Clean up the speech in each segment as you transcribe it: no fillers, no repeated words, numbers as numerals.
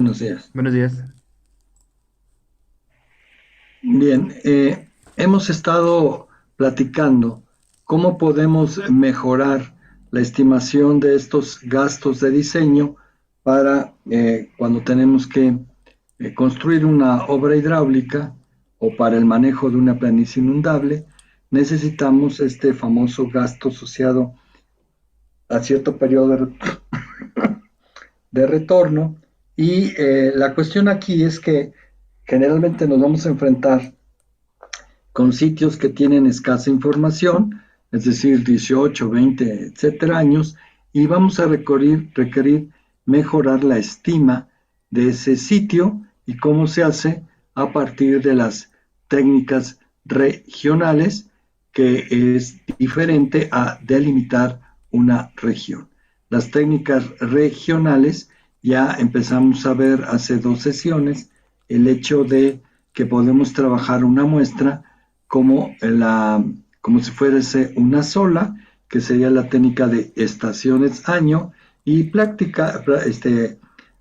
Buenos días. Buenos días. Bien, hemos estado platicando cómo podemos mejorar la estimación de estos gastos de diseño para cuando tenemos que construir una obra hidráulica o para el manejo de una planicie inundable, necesitamos este famoso gasto asociado a cierto periodo de retorno. Y la cuestión aquí es que generalmente nos vamos a enfrentar con sitios que tienen escasa información, es decir, 18, 20, etcétera años, y vamos a requerir mejorar la estima de ese sitio y cómo se hace a partir de las técnicas regionales, que es diferente a delimitar una región. Las técnicas regionales ya empezamos a ver hace 2 sesiones el hecho de que podemos trabajar una muestra como si fuese una sola, que sería la técnica de estaciones año, y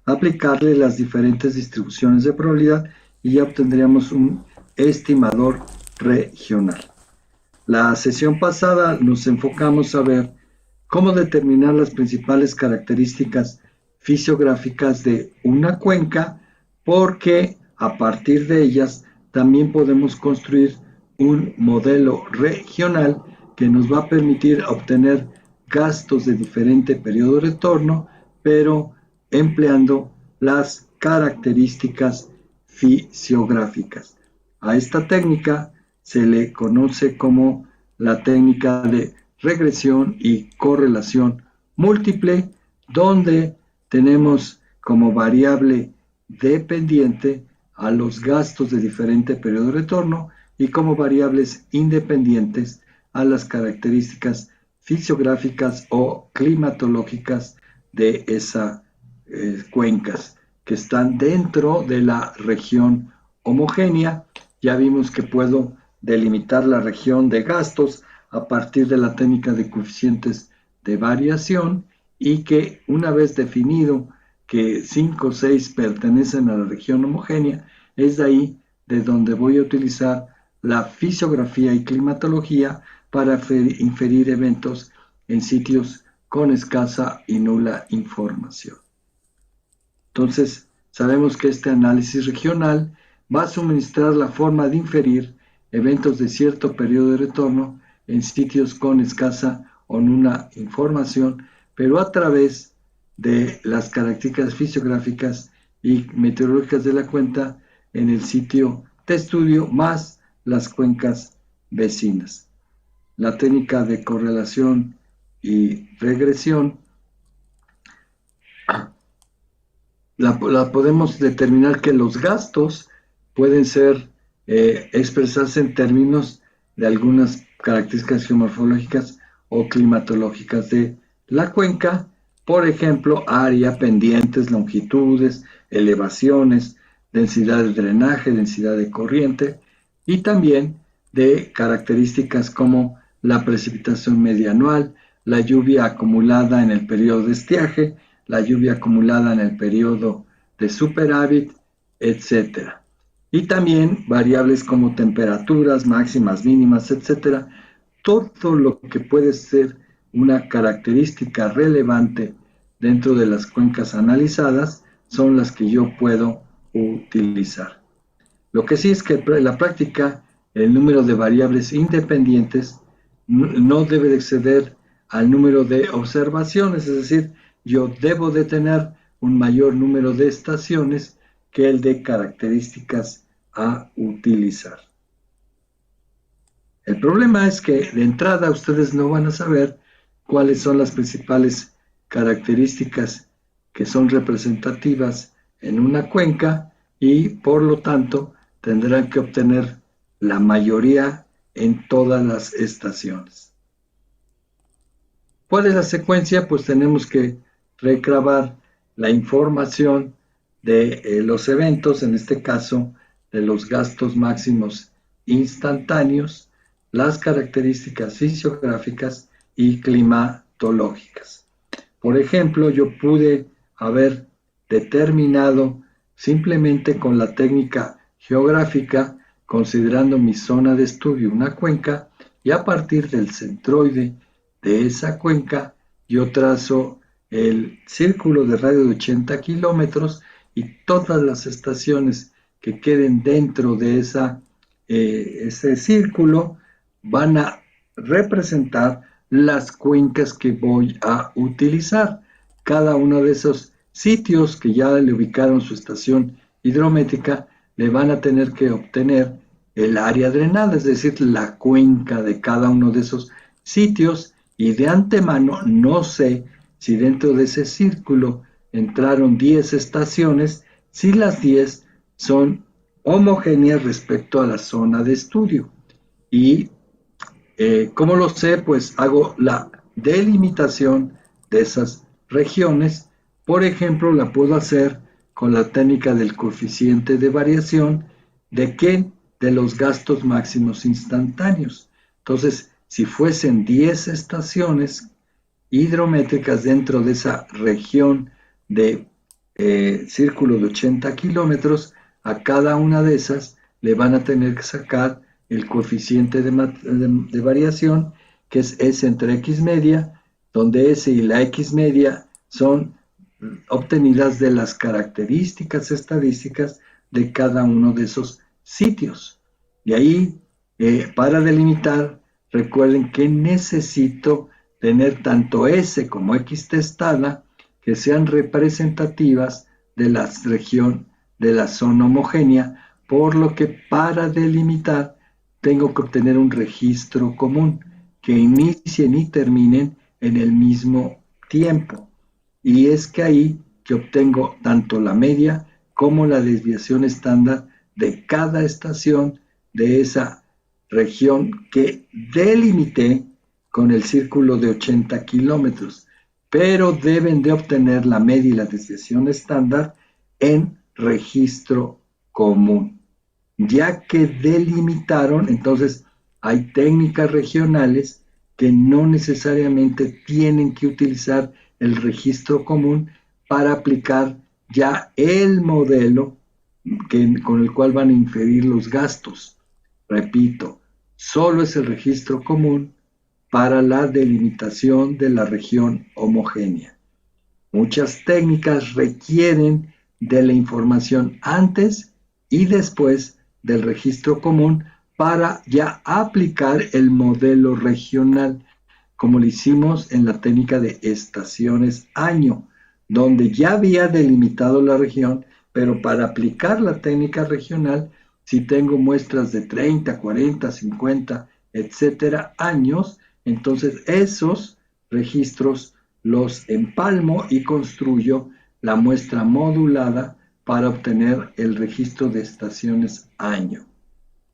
aplicarle las diferentes distribuciones de probabilidad y ya obtendríamos un estimador regional. La sesión pasada nos enfocamos a ver cómo determinar las principales características fisiográficas de una cuenca, porque a partir de ellas también podemos construir un modelo regional que nos va a permitir obtener gastos de diferente periodo de retorno, pero empleando las características fisiográficas. A esta técnica se le conoce como la técnica de regresión y correlación múltiple, donde tenemos como variable dependiente a los gastos de diferente periodo de retorno y como variables independientes a las características fisiográficas o climatológicas de esas cuencas que están dentro de la región homogénea. Ya vimos que puedo delimitar la región de gastos a partir de la técnica de coeficientes de variación, y que una vez definido que 5 o 6 pertenecen a la región homogénea, es de ahí de donde voy a utilizar la fisiografía y climatología para inferir eventos en sitios con escasa y nula información. Entonces, sabemos que este análisis regional va a suministrar la forma de inferir eventos de cierto periodo de retorno en sitios con escasa o nula información, pero a través de las características fisiográficas y meteorológicas de la cuenca en el sitio de estudio más las cuencas vecinas. La técnica de correlación y regresión la podemos determinar que los gastos pueden ser expresarse en términos de algunas características geomorfológicas o climatológicas de la cuenca, por ejemplo, área, pendientes, longitudes, elevaciones, densidad de drenaje, densidad de corriente, y también de características como la precipitación media anual, la lluvia acumulada en el periodo de estiaje, la lluvia acumulada en el periodo de superávit, etcétera. Y también variables como temperaturas máximas, mínimas, etcétera. Todo lo que puede ser una característica relevante dentro de las cuencas analizadas son las que yo puedo utilizar. Lo que sí es que en la práctica el número de variables independientes no debe de exceder al número de observaciones, es decir, yo debo de tener un mayor número de estaciones que el de características a utilizar. El problema es que de entrada ustedes no van a saber cuáles son las principales características que son representativas en una cuenca, y por lo tanto tendrán que obtener la mayoría en todas las estaciones. ¿Cuál es la secuencia? Pues tenemos que recabar la información de los eventos, en este caso de los gastos máximos instantáneos, las características fisiográficas y climatológicas. Por ejemplo, yo pude haber determinado simplemente con la técnica geográfica, considerando mi zona de estudio una cuenca, y a partir del centroide de esa cuenca yo trazo el círculo de radio de 80 kilómetros y todas las estaciones que queden dentro de ese círculo van a representar las cuencas que voy a utilizar. Cada uno de esos sitios que ya le ubicaron su estación hidrométrica le van a tener que obtener el área drenada, es decir, la cuenca de cada uno de esos sitios, y de antemano no sé si dentro de ese círculo entraron 10 estaciones, si las 10 son homogéneas respecto a la zona de estudio. Y ¿cómo lo sé? Pues hago la delimitación de esas regiones. Por ejemplo, la puedo hacer con la técnica del coeficiente de variación. ¿De qué? De los gastos máximos instantáneos. Entonces, si fuesen 10 estaciones hidrométricas dentro de esa región de círculo de 80 kilómetros, a cada una de esas le van a tener que sacar el coeficiente de variación, que es S entre X media, donde S y la X media son obtenidas de las características estadísticas de cada uno de esos sitios. Y ahí, para delimitar, recuerden que necesito tener tanto S como X testada que sean representativas de la región de la zona homogénea, por lo que para delimitar tengo que obtener un registro común que inicien y terminen en el mismo tiempo. Y es que ahí que obtengo tanto la media como la desviación estándar de cada estación de esa región que delimité con el círculo de 80 kilómetros, pero deben de obtener la media y la desviación estándar en registro común. Ya que delimitaron, entonces hay técnicas regionales que no necesariamente tienen que utilizar el registro común para aplicar ya el modelo con el cual van a inferir los gastos. Repito, solo es el registro común para la delimitación de la región homogénea. Muchas técnicas requieren de la información antes y después del registro común para ya aplicar el modelo regional, como lo hicimos en la técnica de estaciones año, donde ya había delimitado la región, pero para aplicar la técnica regional, si tengo muestras de 30, 40, 50, etcétera, años, entonces esos registros los empalmo y construyo la muestra modulada para obtener el registro de estaciones año.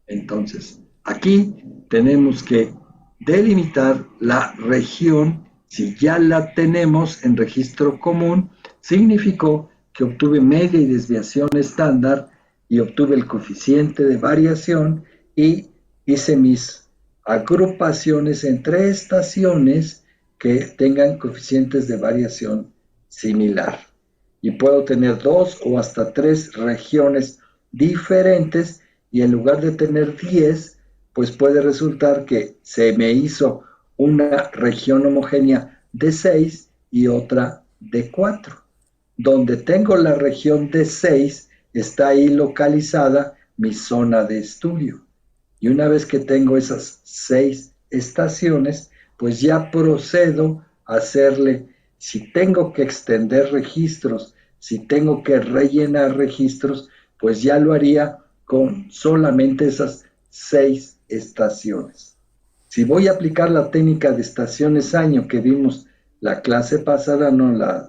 Entonces, aquí tenemos que delimitar la región. Si ya la tenemos en registro común, significó que obtuve media y desviación estándar y obtuve el coeficiente de variación y hice mis agrupaciones entre estaciones que tengan coeficientes de variación similar. Y puedo tener 2 o hasta 3 regiones diferentes, y en lugar de tener 10, pues puede resultar que se me hizo una región homogénea de 6 y otra de 4. Donde tengo la región de 6, está ahí localizada mi zona de estudio. Y una vez que tengo esas 6 estaciones, pues ya procedo a hacerle, si tengo que extender registros, si tengo que rellenar registros, pues ya lo haría con solamente esas 6 estaciones. Si voy a aplicar la técnica de estaciones año que vimos la clase pasada,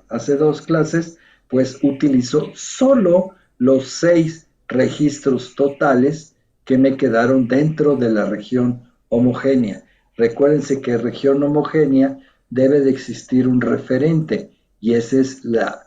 hace 2 clases, pues utilizo solo los 6 registros totales que me quedaron dentro de la región homogénea. Recuérdense que región homogénea debe de existir un referente, y esa es la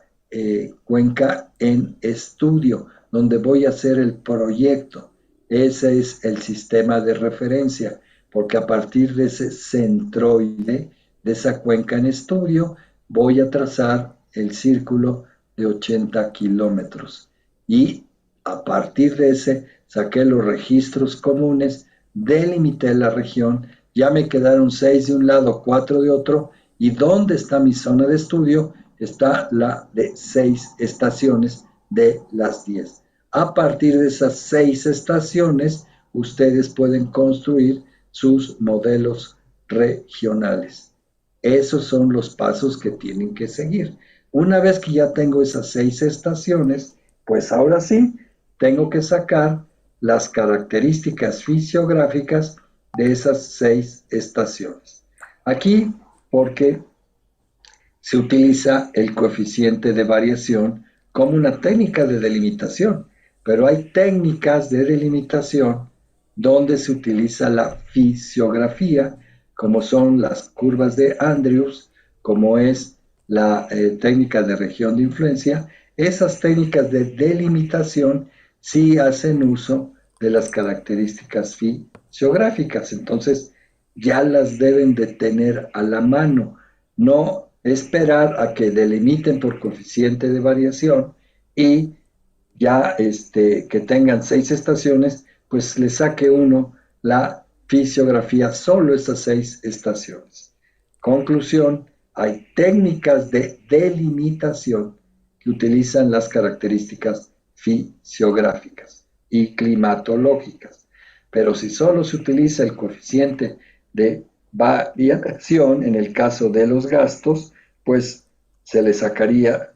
cuenca en estudio, donde voy a hacer el proyecto. Ese es el sistema de referencia, porque a partir de ese centroide, de esa cuenca en estudio, voy a trazar el círculo de 80 kilómetros. y a partir de ese saqué los registros comunes, delimité la región, ya me quedaron 6 de un lado, 4 de otro, y ¿dónde está mi zona de estudio? Está la de 6 estaciones de las 10. A partir de esas 6 estaciones, ustedes pueden construir sus modelos regionales. Esos son los pasos que tienen que seguir. Una vez que ya tengo esas 6 estaciones, pues ahora sí, tengo que sacar las características fisiográficas de esas 6 estaciones. Aquí, porque se utiliza el coeficiente de variación como una técnica de delimitación, pero hay técnicas de delimitación donde se utiliza la fisiografía, como son las curvas de Andrews, como es la técnica de región de influencia. Esas técnicas de delimitación sí hacen uso de las características fisiográficas, entonces ya las deben de tener a la mano, no esperar a que delimiten por coeficiente de variación y ya que tengan 6 estaciones, pues le saque uno la fisiografía solo esas 6 estaciones. Conclusión, hay técnicas de delimitación que utilizan las características fisiográficas y climatológicas, pero si solo se utiliza el coeficiente de variación en el caso de los gastos, pues se le sacaría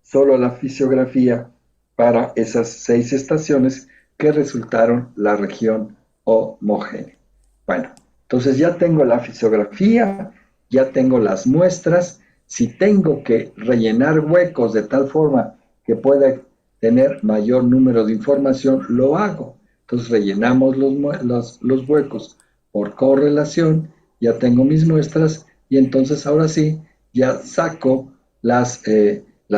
solo la fisiografía para esas 6 estaciones que resultaron la región homogénea. Bueno, entonces ya tengo la fisiografía, ya tengo las muestras. Si tengo que rellenar huecos de tal forma que pueda tener mayor número de información, lo hago. Entonces rellenamos los huecos por correlación, ya tengo mis muestras y entonces ahora sí, ya saco las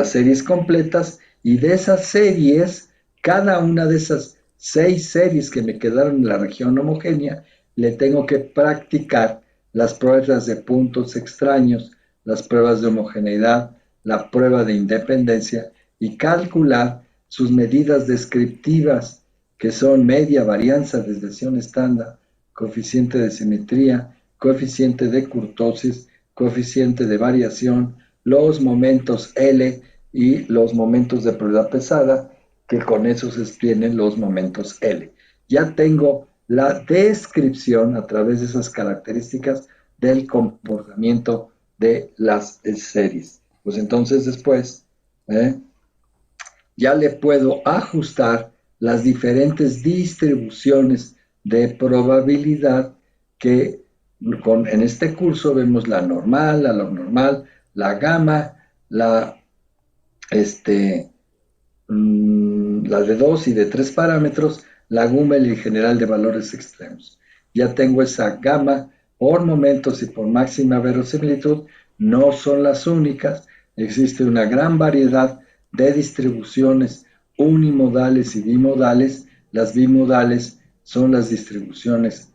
series completas y de esas series, cada una de esas 6 series que me quedaron en la región homogénea, le tengo que practicar las pruebas de puntos extraños, las pruebas de homogeneidad, la prueba de independencia y calcular sus medidas descriptivas, que son media, varianza, desviación estándar, coeficiente de simetría, coeficiente de kurtosis, coeficiente de variación, los momentos L y los momentos de probabilidad pesada, que con eso se obtienen los momentos L. Ya tengo la descripción a través de esas características del comportamiento de las series. Pues entonces después ya le puedo ajustar las diferentes distribuciones de probabilidad que en este curso vemos la normal, la normal, la gamma, la de 2 y de 3 parámetros, la Gummel y general de valores extremos. Ya tengo esa gama por momentos y por máxima verosimilitud, no son las únicas, existe una gran variedad de distribuciones unimodales y bimodales. Las bimodales son las distribuciones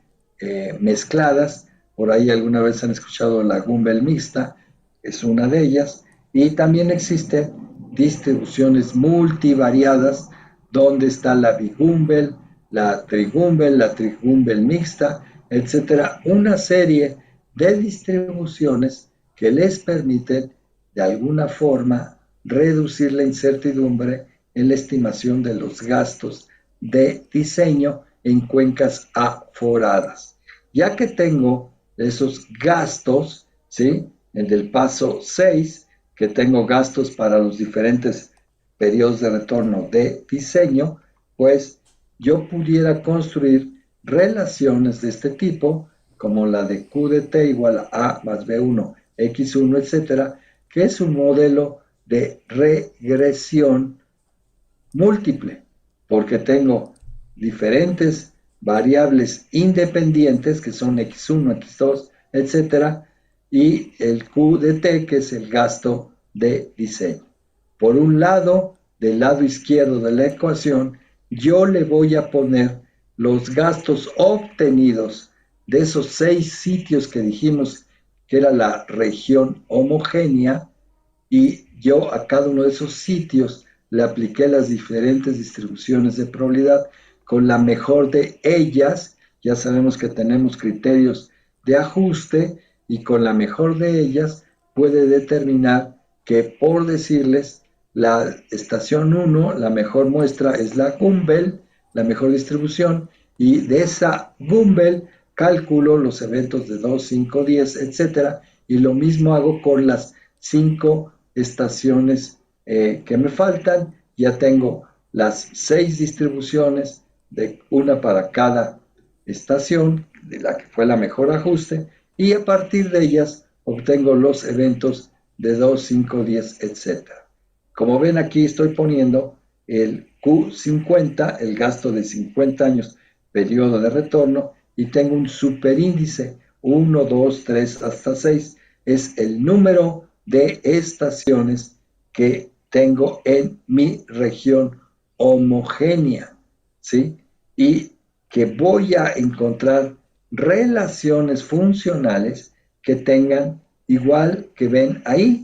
mezcladas, por ahí alguna vez han escuchado la Gumbel mixta, es una de ellas, y también existen distribuciones multivariadas, donde está la bigumbel, la trigumbel mixta, etcétera, una serie de distribuciones que les permiten de alguna forma reducir la incertidumbre en la estimación de los gastos de diseño en cuencas aforadas. Ya que tengo esos gastos, ¿sí? En el paso 6, que tengo gastos para los diferentes periodos de retorno de diseño, pues yo pudiera construir relaciones de este tipo, como la de Q de T igual a A más B1, X1, etcétera, que es un modelo de regresión múltiple, porque tengo diferentes variables independientes, que son X1, X2, etcétera, y el Q de T, que es el gasto de diseño. Por un lado, del lado izquierdo de la ecuación, yo le voy a poner los gastos obtenidos de esos 6 sitios que dijimos que era la región homogénea, y yo a cada uno de esos sitios le apliqué las diferentes distribuciones de probabilidad con la mejor de ellas. Ya sabemos que tenemos criterios de ajuste y con la mejor de ellas puede determinar que, por decirles, la estación 1, la mejor muestra es la Gumbel, la mejor distribución, y de esa Gumbel calculo los eventos de 2, 5, 10, etcétera, y lo mismo hago con las 5 estaciones que me faltan. Ya tengo las 6 distribuciones, de una para cada estación, de la que fue la mejor ajuste, y a partir de ellas obtengo los eventos de 2, 5, 10, etcétera. Como ven, aquí estoy poniendo el Q50, el gasto de 50 años, periodo de retorno, y tengo un superíndice 1, 2, 3 hasta 6. Es el número de estaciones que tengo en mi región homogénea, ¿sí? Y que voy a encontrar relaciones funcionales que tengan, igual que ven ahí,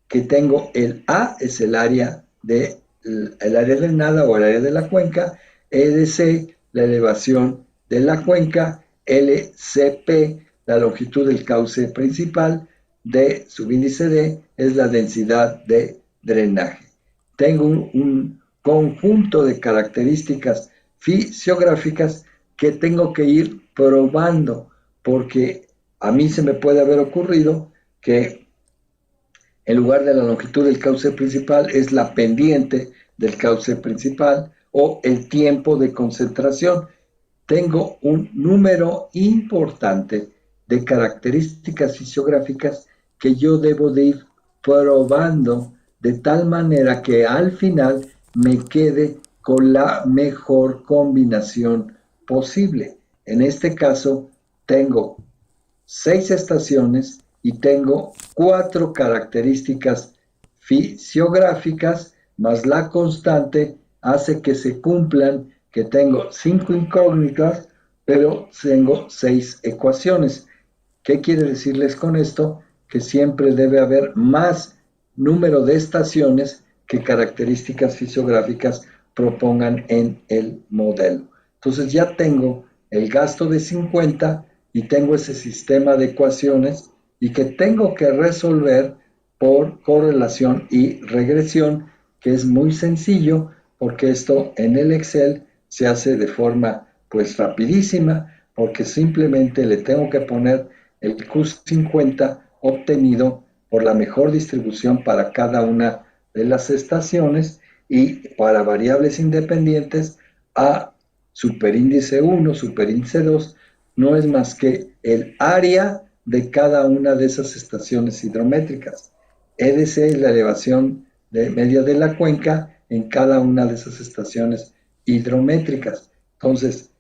que tengo el A, es el área drenada o el área de la cuenca, EDC, la elevación de la cuenca, LCP, la longitud del cauce principal, D, subíndice D, es la densidad de drenaje. Tengo un conjunto de características fisiográficas que tengo que ir probando, porque a mí se me puede haber ocurrido que en lugar de la longitud del cauce principal es la pendiente del cauce principal o el tiempo de concentración. Tengo un número importante de características fisiográficas que yo debo de ir probando de tal manera que al final me quede con la mejor combinación posible. En este caso, tengo 6 estaciones y tengo 4 características fisiográficas, más la constante hace que se cumplan, que tengo 5 incógnitas, pero tengo 6 ecuaciones. ¿Qué quiere decirles con esto? Que siempre debe haber más número de estaciones que características fisiográficas propongan en el modelo. Entonces ya tengo el gasto de 50 y tengo ese sistema de ecuaciones y que tengo que resolver por correlación y regresión, que es muy sencillo porque esto en el Excel se hace de forma pues rapidísima, porque simplemente le tengo que poner el Q50 obtenido por la mejor distribución para cada una de las estaciones y para variables independientes a superíndice 1, superíndice 2, no es más que el área de cada una de esas estaciones hidrométricas. EDC es la elevación media de la cuenca en cada una de esas estaciones hidrométricas. Entonces,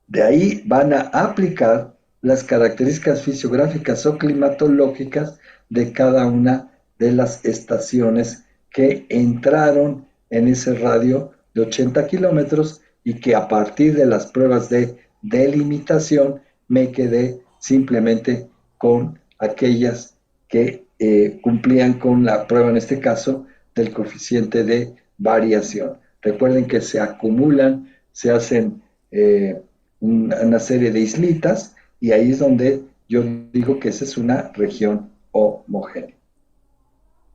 de ahí van a aplicar las características fisiográficas o climatológicas de cada una de las estaciones que entraron en ese radio de 80 kilómetros y que a partir de las pruebas de delimitación me quedé simplemente con aquellas que cumplían con la prueba, en este caso, del coeficiente de variación. Recuerden que se acumulan, se hacen una serie de islitas y ahí es donde yo digo que esa es una región homogénea.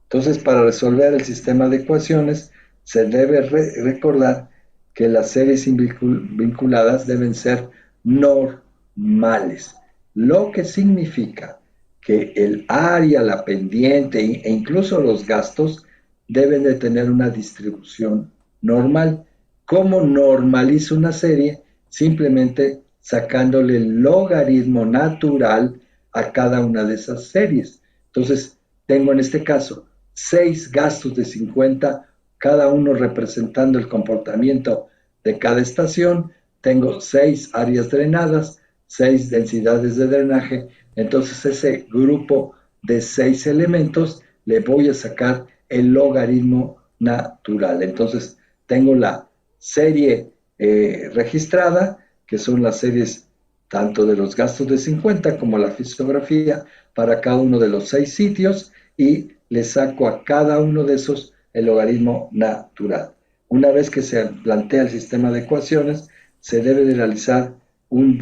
Entonces, para resolver el sistema de ecuaciones, se debe recordar que las series vinculadas deben ser normales, lo que significa que el área, la pendiente e incluso los gastos deben de tener una distribución normal. ¿Cómo normalizo una serie? Simplemente sacándole el logaritmo natural a cada una de esas series. Entonces, tengo en este caso 6 gastos de 50, cada uno representando el comportamiento de cada estación. Tengo 6 áreas drenadas, 6 densidades de drenaje. Entonces, ese grupo de 6 elementos le voy a sacar el logaritmo natural. Entonces, tengo la serie registrada, que son las series tanto de los gastos de 50 como la fisiografía para cada uno de los 6 sitios, y le saco a cada uno de esos el logaritmo natural. Una vez que se plantea el sistema de ecuaciones, se debe de realizar un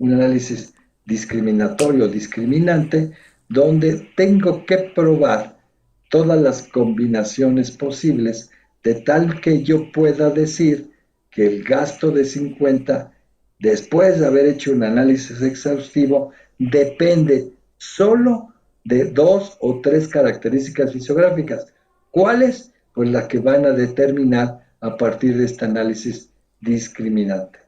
análisis discriminatorio, discriminante, donde tengo que probar todas las combinaciones posibles, de tal que yo pueda decir que el gasto de 50, después de haber hecho un análisis exhaustivo, depende solo de 2 o 3 características fisiográficas. ¿Cuáles? Pues las que van a determinar a partir de este análisis discriminante.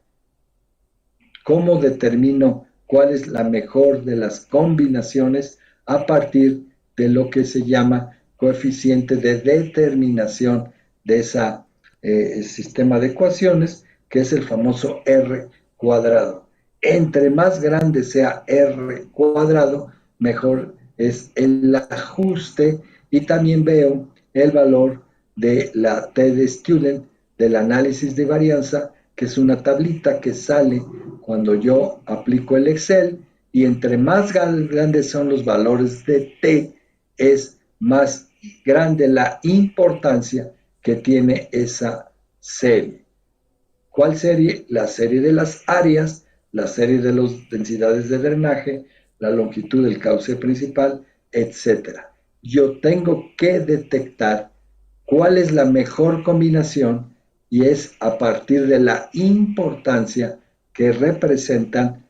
¿Cómo determino cuál es la mejor de las combinaciones? A partir de lo que se llama coeficiente de determinación de ese sistema de ecuaciones, que es el famoso R cuadrado. Entre más grande sea R cuadrado, mejor es el ajuste, y también veo el valor de la T de Student, del análisis de varianza, que es una tablita que sale cuando yo aplico el Excel, y entre más grandes son los valores de T, es más grande la importancia que tiene esa serie. ¿Cuál serie? La serie de las áreas, la serie de las densidades de drenaje, la longitud del cauce principal, etc. Yo tengo que detectar cuál es la mejor combinación, y es a partir de la importancia que representan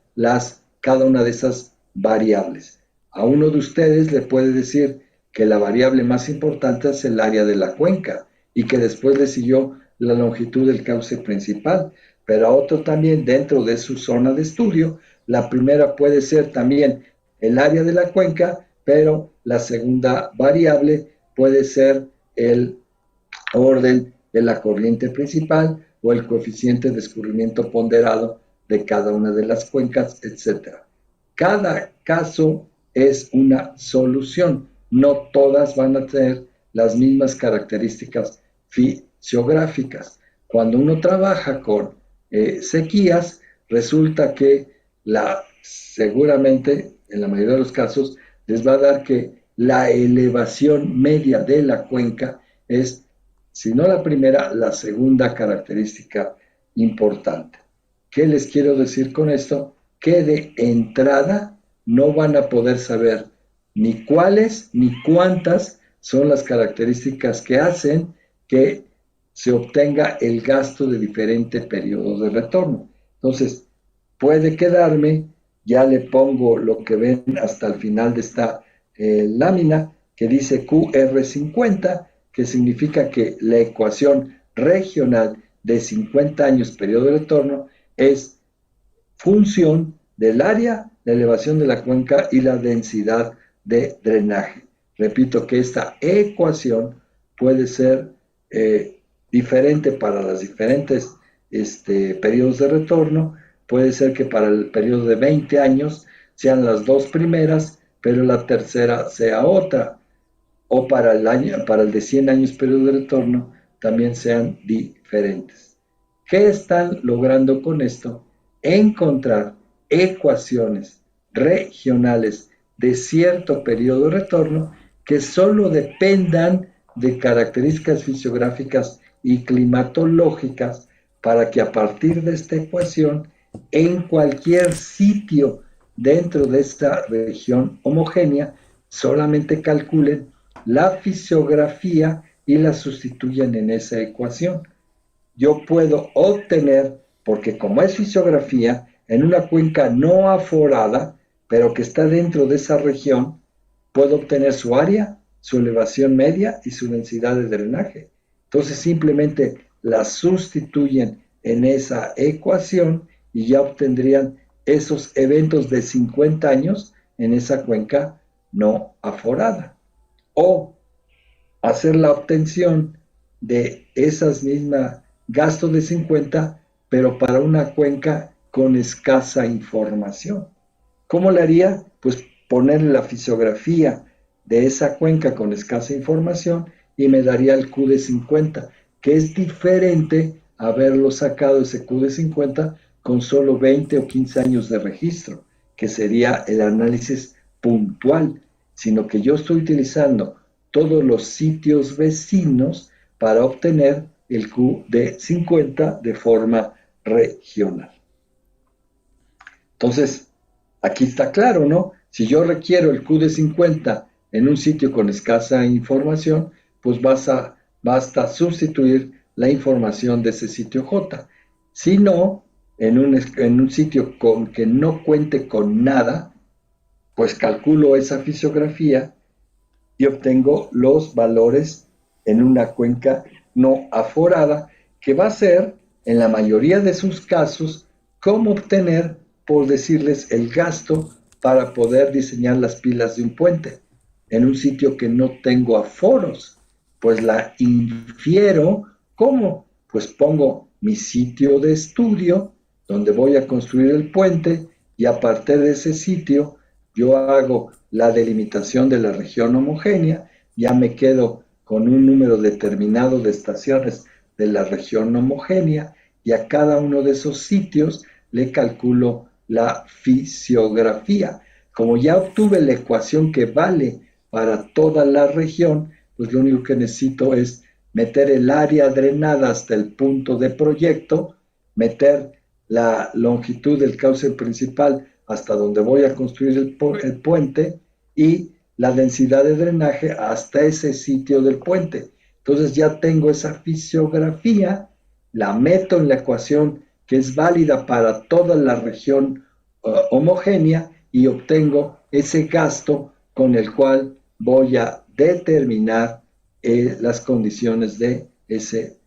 cada una de esas variables. A uno de ustedes le puede decir que la variable más importante es el área de la cuenca, y que después le siguió la longitud del cauce principal, pero a otro también, dentro de su zona de estudio, la primera puede ser también el área de la cuenca, pero la segunda variable puede ser el orden de la corriente principal o el coeficiente de escurrimiento ponderado de cada una de las cuencas, etc. Cada caso es una solución. No todas van a tener las mismas características fisiográficas. Cuando uno trabaja con sequías, resulta que seguramente, en la mayoría de los casos, les va a dar que la elevación media de la cuenca es, si no la primera, la segunda característica importante. ¿Qué les quiero decir con esto? Que de entrada no van a poder saber ni cuáles ni cuántas son las características que hacen que se obtenga el gasto de diferente periodo de retorno. Entonces, puede quedarme, ya le pongo lo que ven hasta el final de esta lámina, que dice QR50, que significa que la ecuación regional de 50 años periodo de retorno es función del área, la elevación de la cuenca y la densidad de drenaje. Repito que esta ecuación puede ser diferente para los diferentes periodos de retorno. Puede ser que para el periodo de 20 años sean las dos primeras, pero la tercera sea otra. O para el de 100 años periodo de retorno también sean diferentes. ¿Qué están logrando con esto? Encontrar ecuaciones regionales de cierto periodo de retorno que solo dependan de características fisiográficas y climatológicas, para que a partir de esta ecuación, en cualquier sitio dentro de esta región homogénea, solamente calculen la fisiografía y la sustituyan en esa ecuación. Yo puedo obtener, porque como es fisiografía, en una cuenca no aforada, pero que está dentro de esa región, puedo obtener su área, su elevación media y su densidad de drenaje. Entonces simplemente la sustituyen en esa ecuación y ya obtendrían esos eventos de 50 años en esa cuenca no aforada. O hacer la obtención de esas mismas gastos de 50, pero para una cuenca con escasa información. ¿Cómo le haría? Pues ponerle la fisiografía de esa cuenca con escasa información y me daría el Q de 50, que es diferente a haberlo sacado ese Q de 50 con solo 20 o 15 años de registro, que sería el análisis puntual, sino que yo estoy utilizando todos los sitios vecinos para obtener el Q de 50 de forma regional. Entonces, aquí está claro, ¿no? Si yo requiero el Q de 50 en un sitio con escasa información, pues basta sustituir la información de ese sitio J. Si no, en un sitio que no cuente con nada, pues calculo esa fisiografía y obtengo los valores en una cuenca no aforada, que va a ser, en la mayoría de sus casos, cómo obtener, por decirles, el gasto para poder diseñar las pilas de un puente. En un sitio que no tengo aforos, pues la infiero. ¿Cómo? Pues pongo mi sitio de estudio, donde voy a construir el puente, y a partir de ese sitio yo hago la delimitación de la región homogénea, ya me quedo con un número determinado de estaciones de la región homogénea, y a cada uno de esos sitios le calculo la fisiografía. Como ya obtuve la ecuación que vale para toda la región, pues lo único que necesito es meter el área drenada hasta el punto de proyecto, meter la longitud del cauce principal hasta donde voy a construir el puente, y la densidad de drenaje hasta ese sitio del puente. Entonces ya tengo esa fisiografía, la meto en la ecuación que es válida para toda la región homogénea, y obtengo ese gasto con el cual voy a determinar las condiciones de ese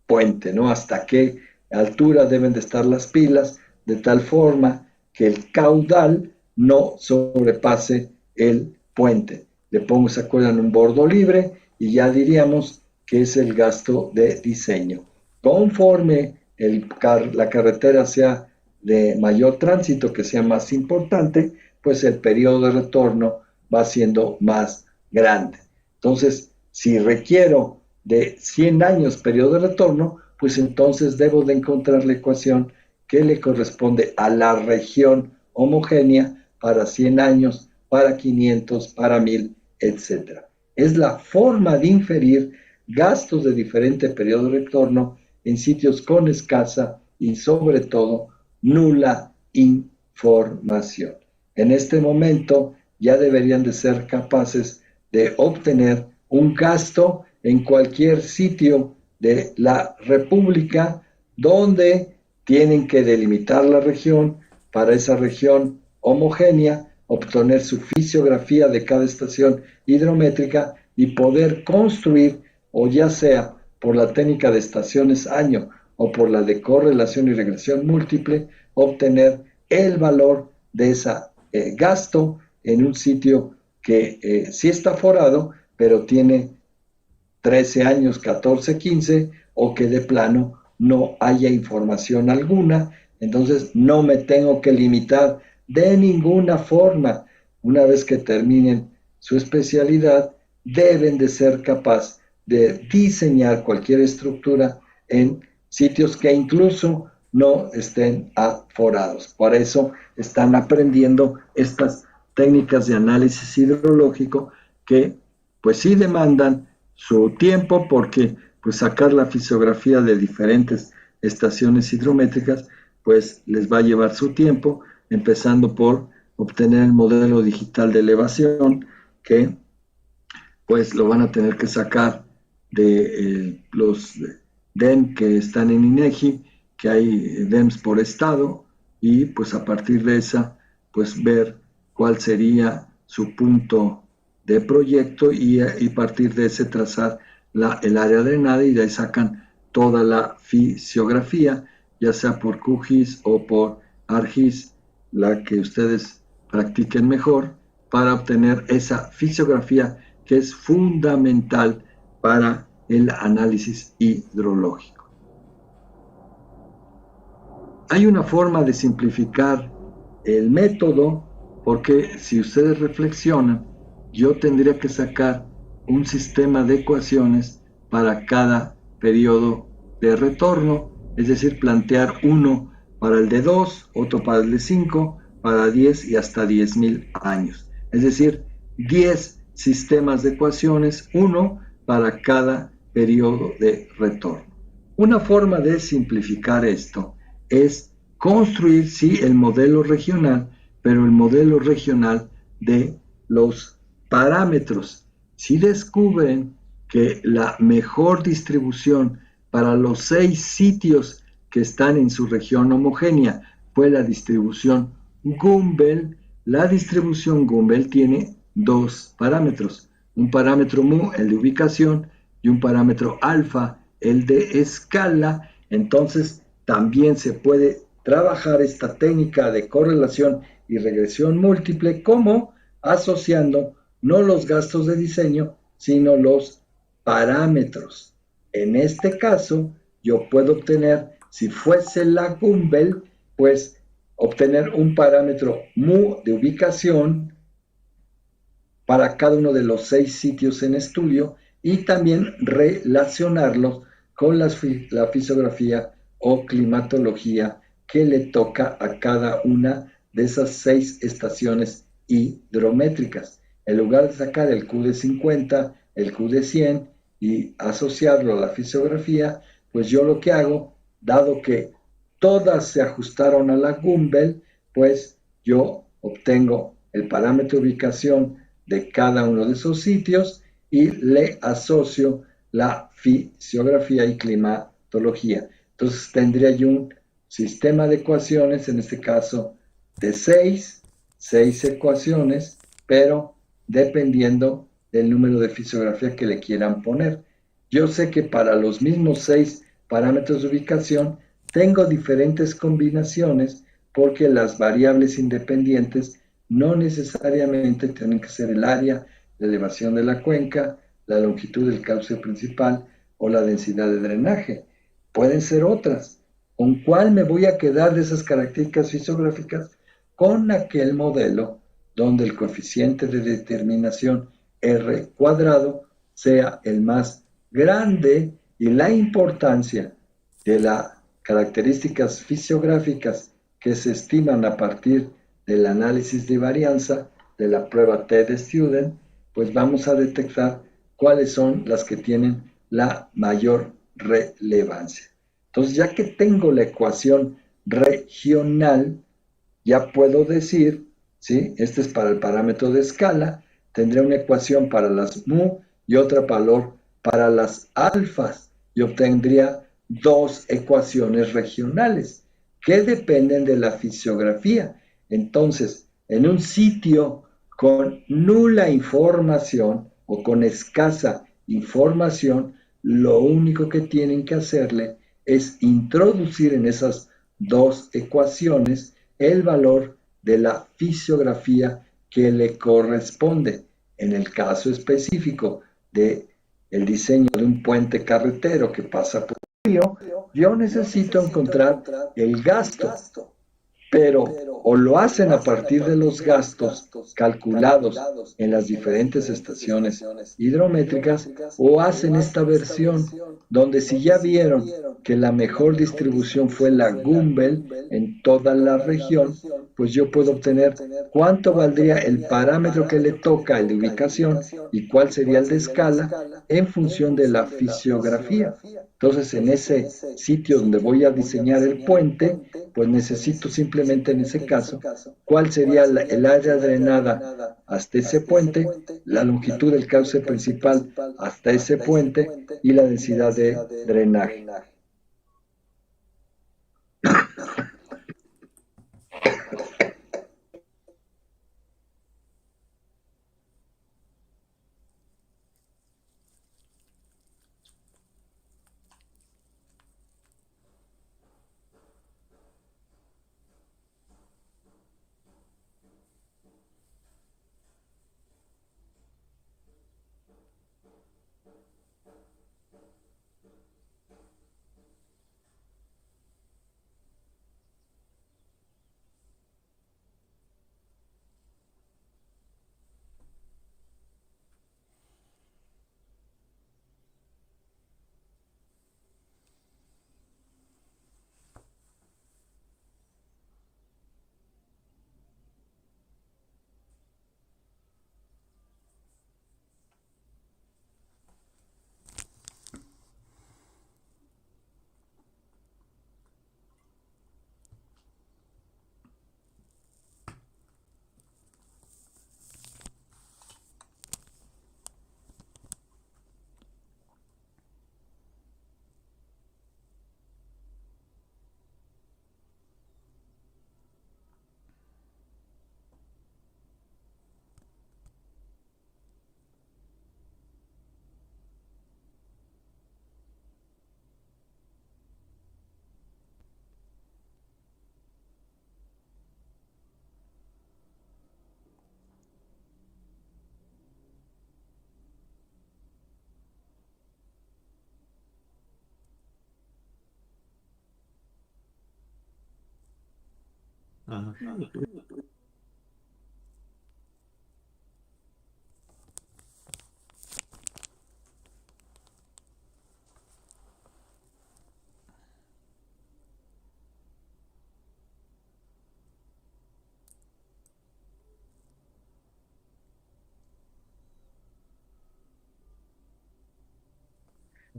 puente, ¿no? Hasta qué altura deben de estar las pilas, de tal forma que el caudal no sobrepase el puente. Le pongo, ¿se acuerdan?, un bordo libre, y ya diríamos que es el gasto de diseño. Conforme la carretera sea de mayor tránsito, que sea más importante, pues el periodo de retorno va siendo más grande. Entonces, si requiero de 100 años periodo de retorno, pues entonces debo de encontrar la ecuación que le corresponde a la región homogénea para 100 años, para 500, para 1000, etc. Es la forma de inferir gastos de diferente periodo de retorno en sitios con escasa y, sobre todo, nula información. En este momento ya deberían de ser capaces de obtener un gasto en cualquier sitio de la República donde tienen que delimitar la región, para esa región homogénea, obtener su fisiografía de cada estación hidrométrica y poder construir, o ya sea por la técnica de estaciones año o por la de correlación y regresión múltiple, obtener el valor de ese gasto en un sitio que sí está forado, pero tiene 13 años, 14, 15, o que de plano no haya información alguna. Entonces no me tengo que limitar de ninguna forma. Una vez que terminen su especialidad, deben de ser capaces de diseñar cualquier estructura en sitios que incluso no estén aforados. Por eso están aprendiendo estas técnicas de análisis hidrológico, que pues sí demandan su tiempo, porque pues sacar la fisiografía de diferentes estaciones hidrométricas pues les va a llevar su tiempo, empezando por obtener el modelo digital de elevación, que pues lo van a tener que sacar de los DEM que están en INEGI, que hay DEMs por estado, y pues a partir de esa pues ver cuál sería su punto de proyecto, y partir de ese trazar el área drenada, y de ahí sacan toda la fisiografía, ya sea por QGIS o por ArcGIS, la que ustedes practiquen mejor, para obtener esa fisiografía que es fundamental para el análisis hidrológico. Hay una forma de simplificar el método, porque si ustedes reflexionan, yo tendría que sacar un sistema de ecuaciones para cada periodo de retorno, es decir, plantear uno para el de 2, otro para el de 5, para 10 y hasta 10,000 años. Es decir, 10 sistemas de ecuaciones, uno para cada periodo de retorno. Una forma de simplificar esto es construir, sí, el modelo regional, pero el modelo regional de los parámetros. Si descubren que la mejor distribución para los 6 sitios que están en su región homogénea fue la distribución Gumbel, la distribución Gumbel tiene dos parámetros, un parámetro mu, el de ubicación, y un parámetro alfa, el de escala. Entonces también se puede trabajar esta técnica de correlación y regresión múltiple como asociando no los gastos de diseño, sino los parámetros. En este caso, yo puedo obtener, si fuese la Gumbel, pues obtener un parámetro mu de ubicación para cada uno de los 6 sitios en estudio y también relacionarlos con la fisiografía o climatología que le toca a cada una de esas 6 estaciones hidrométricas. En lugar de sacar el Q de 50, el Q de 100 y asociarlo a la fisiografía, pues yo lo que hago, dado que todas se ajustaron a la Gumbel, pues yo obtengo el parámetro de ubicación de cada uno de esos sitios y le asocio la fisiografía y climatología. Entonces tendría yo un sistema de ecuaciones, en este caso de 6 ecuaciones, pero dependiendo del número de fisiografía que le quieran poner. Yo sé que para los mismos 6 parámetros de ubicación tengo diferentes combinaciones porque las variables independientes no necesariamente tienen que ser el área, la elevación de la cuenca, la longitud del cauce principal o la densidad de drenaje. Pueden ser otras. ¿Con cuál me voy a quedar de esas características fisiográficas? Con aquel modelo donde el coeficiente de determinación R cuadrado sea el más grande y la importancia de las características fisiográficas que se estiman a partir del análisis de varianza de la prueba TED-Student, pues vamos a detectar cuáles son las que tienen la mayor relevancia. Entonces, ya que tengo la ecuación regional, ya puedo decir, ¿sí? Este es para el parámetro de escala, tendré una ecuación para las mu y otra valor para las alfas y obtendría dos ecuaciones regionales que dependen de la fisiografía. Entonces, en un sitio con nula información o con escasa información, lo único que tienen que hacerle es introducir en esas dos ecuaciones el valor de la fisiografía que le corresponde. En el caso específico de el diseño de un puente carretero que pasa por el río, yo necesito encontrar el gasto, pero o lo hacen a partir de los gastos calculados en las diferentes estaciones hidrométricas o hacen esta versión donde si ya vieron que la mejor distribución fue la Gumbel en toda la región, pues yo puedo obtener cuánto valdría el parámetro que le toca, el de ubicación, y cuál sería el de escala en función de la fisiografía. Entonces, en ese sitio donde voy a diseñar el puente, pues necesito simplemente en ese caso cuál sería el área drenada hasta ese puente, la longitud del cauce principal hasta ese puente y la densidad de drenaje. Ajá.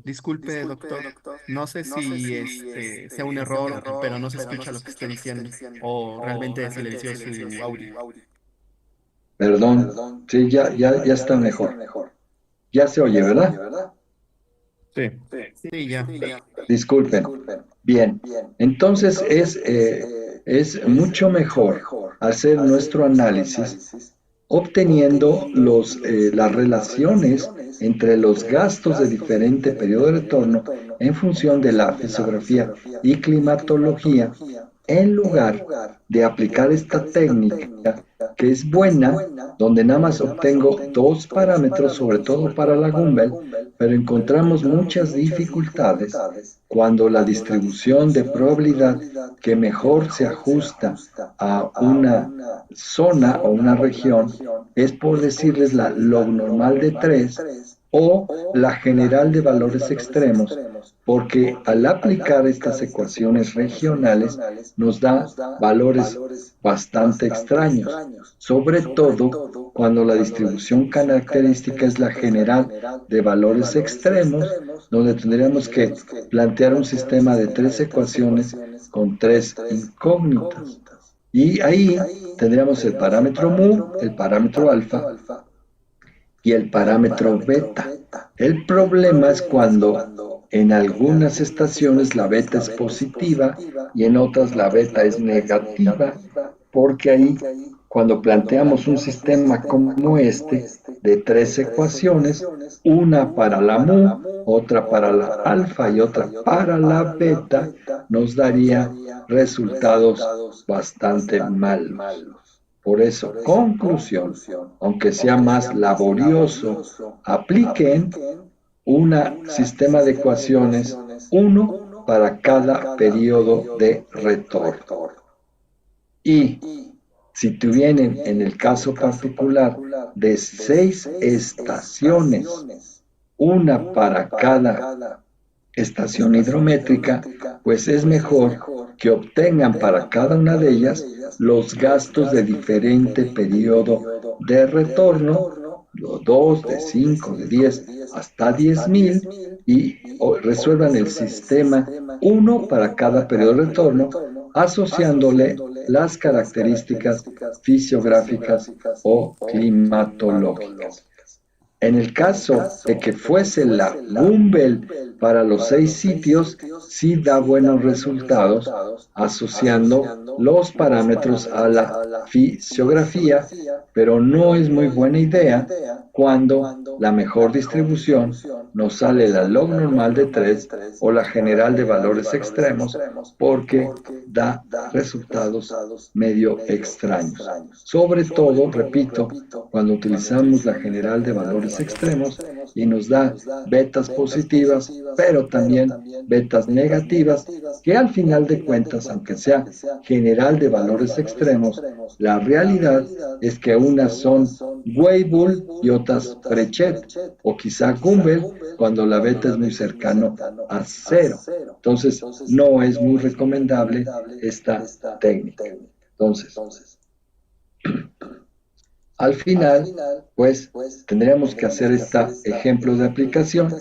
Disculpe, doctor. No sé si sea un error, pero no se escucha lo que estoy diciendo. O realmente silenció su audio. Perdón, sí, ya está mejor. Ya se oye, ¿verdad? Sí, sí, ya. Disculpen. Bien, entonces es mucho mejor hacer nuestro análisis obteniendo las relaciones entre los gastos de diferente periodo de retorno en función de la fisiografía y climatología, en lugar de aplicar esta técnica que es buena, donde nada más obtengo dos parámetros, sobre todo para la Gumbel, pero encontramos muchas dificultades cuando la distribución de probabilidad que mejor se ajusta a una zona o una región es, por decirles, la log normal de 3 o la general de valores extremos, porque al aplicar estas ecuaciones regionales nos da valores bastante extraños, sobre todo cuando la distribución característica es la general de valores extremos, donde tendríamos que plantear un sistema de tres ecuaciones con tres incógnitas. Y ahí tendríamos el parámetro mu, el parámetro alfa y el parámetro beta. El problema es cuando en algunas estaciones la beta es positiva y en otras la beta es negativa, porque ahí cuando planteamos un sistema como este de tres ecuaciones, una para la mu, otra para la alfa y otra para la beta, nos daría resultados bastante malos. Por eso, conclusión, aunque sea más laborioso, apliquen un sistema de ecuaciones, uno para cada periodo de retorno. Y si tuvieran en el caso particular de 6 estaciones, una para cada estación hidrométrica, pues es mejor que obtengan para cada una de ellas los gastos de diferente periodo de retorno, los 2, de 5, de 10 hasta 10,000 y resuelvan el sistema uno para cada periodo de retorno, asociándole las características fisiográficas o climatológicas. En el caso de que fuese la Gumbel para los 6 sitios, sí da buenos resultados asociando los parámetros a la fisiografía, pero no es muy buena idea cuando la mejor distribución nos sale la log normal de 3 o la general de valores extremos, porque da resultados medio extraños. Sobre todo, repito, cuando utilizamos la general de valores extremos y nos da betas positivas, pero también betas negativas, que al final de cuentas, aunque sea general de valores extremos, la realidad es que unas son Weibull y otras Prechet, o quizá Gumbel, cuando la beta es muy cercano a cero. Entonces, no es muy recomendable esta técnica. Entonces, al final, pues tendríamos que hacer este ejemplo de aplicación.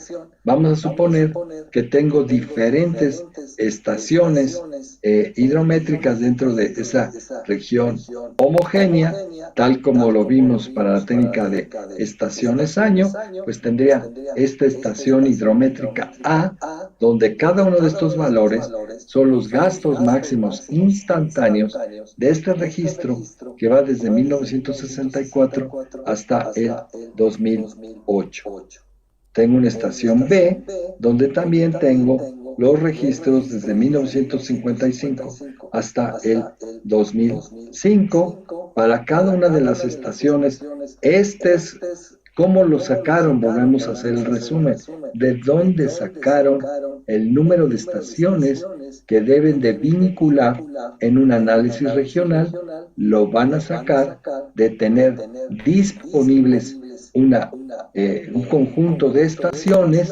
Vamos a suponer que tengo diferentes estaciones hidrométricas dentro de esa región homogénea, tal como lo vimos para la técnica de estaciones año, pues tendría esta estación hidrométrica A, donde cada uno de estos valores son los gastos máximos instantáneos de este registro que va desde 1964 hasta el 2008. Tengo una estación B, donde también tengo los registros desde 1955 hasta el 2005. Para cada una de las estaciones, este es ¿Cómo lo sacaron? Volvemos a hacer el resumen. ¿De dónde sacaron el número de estaciones que deben de vincular en un análisis regional? Lo van a sacar de tener disponibles un conjunto de estaciones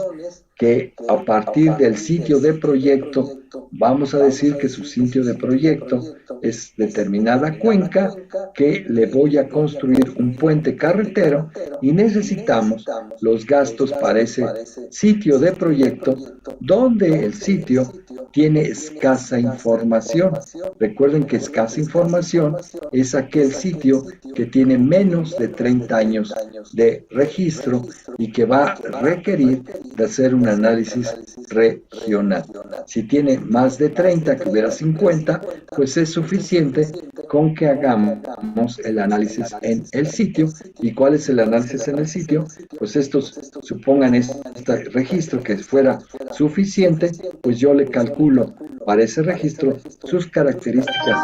que a partir del sitio de proyecto, vamos a decir que su sitio de proyecto es determinada cuenca, que le voy a construir un puente carretero y necesitamos los gastos para ese sitio de proyecto, donde el sitio tiene escasa información. Recuerden que escasa información es aquel sitio que tiene menos de 30 años de registro y que va a requerir de hacer un análisis regional. Si tiene más de 30, que hubiera 50, pues es suficiente con que hagamos el análisis en el sitio. ¿Y cuál es el análisis en el sitio? Pues estos, supongan este registro que fuera suficiente, pues yo le calculo para ese registro sus características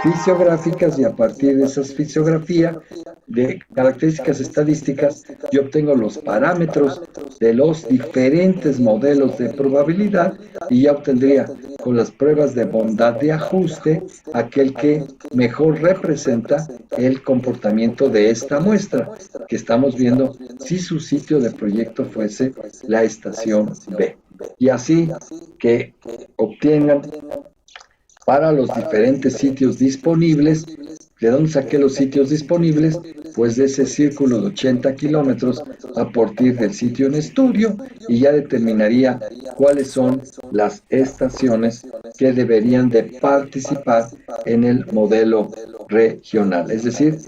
fisiográficas y a partir de esas fisiografías de características estadísticas yo obtengo los parámetros de los diferentes modelos de probabilidad y ya obtendría con las pruebas de bondad de ajuste aquel que mejor representa el comportamiento de esta muestra que estamos viendo si su sitio de proyecto fuese la estación B. Y así que obtengan para los diferentes sitios disponibles. ¿De dónde saqué los sitios disponibles? Pues de ese círculo de 80 kilómetros a partir del sitio en estudio y ya determinaría cuáles son las estaciones que deberían de participar en el modelo regional. Es decir,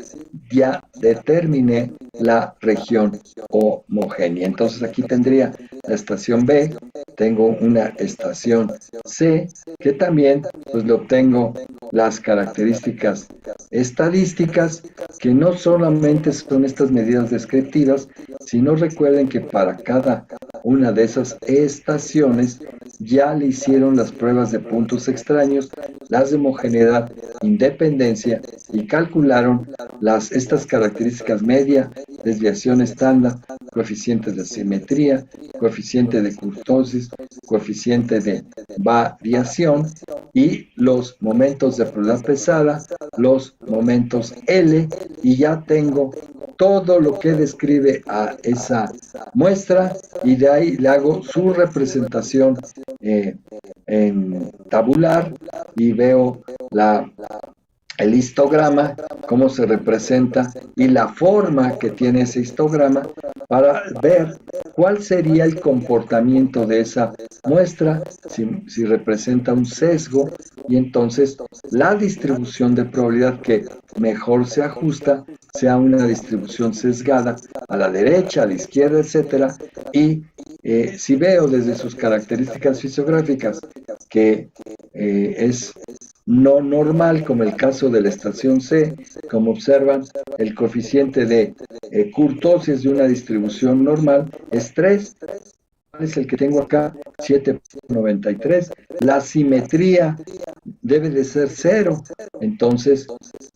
ya determiné la región homogénea. Entonces aquí tendría la estación B, tengo una estación C, que también pues le obtengo las características estadísticas, que no solamente son estas medidas descriptivas, sino recuerden que para cada una de esas estaciones ya le hicieron las pruebas de puntos extraños, las de homogeneidad, independencia y calcularon estas características media, desviación estándar, coeficientes de simetría, coeficiente de kurtosis, coeficiente de variación y los momentos de probabilidad pesada, los momentos L, y ya tengo todo lo que describe a esa muestra y de ahí le hago su representación en tabular y veo el histograma, cómo se representa y la forma que tiene ese histograma para ver cuál sería el comportamiento de esa muestra, si representa un sesgo, y entonces la distribución de probabilidad que mejor se ajusta sea una distribución sesgada a la derecha, a la izquierda, etcétera, y si veo desde sus características fisiográficas que es no normal, como el caso de la estación C, como observan, el coeficiente de kurtosis de una distribución normal es 3, es el que tengo acá, 7.93, la simetría debe de ser 0, entonces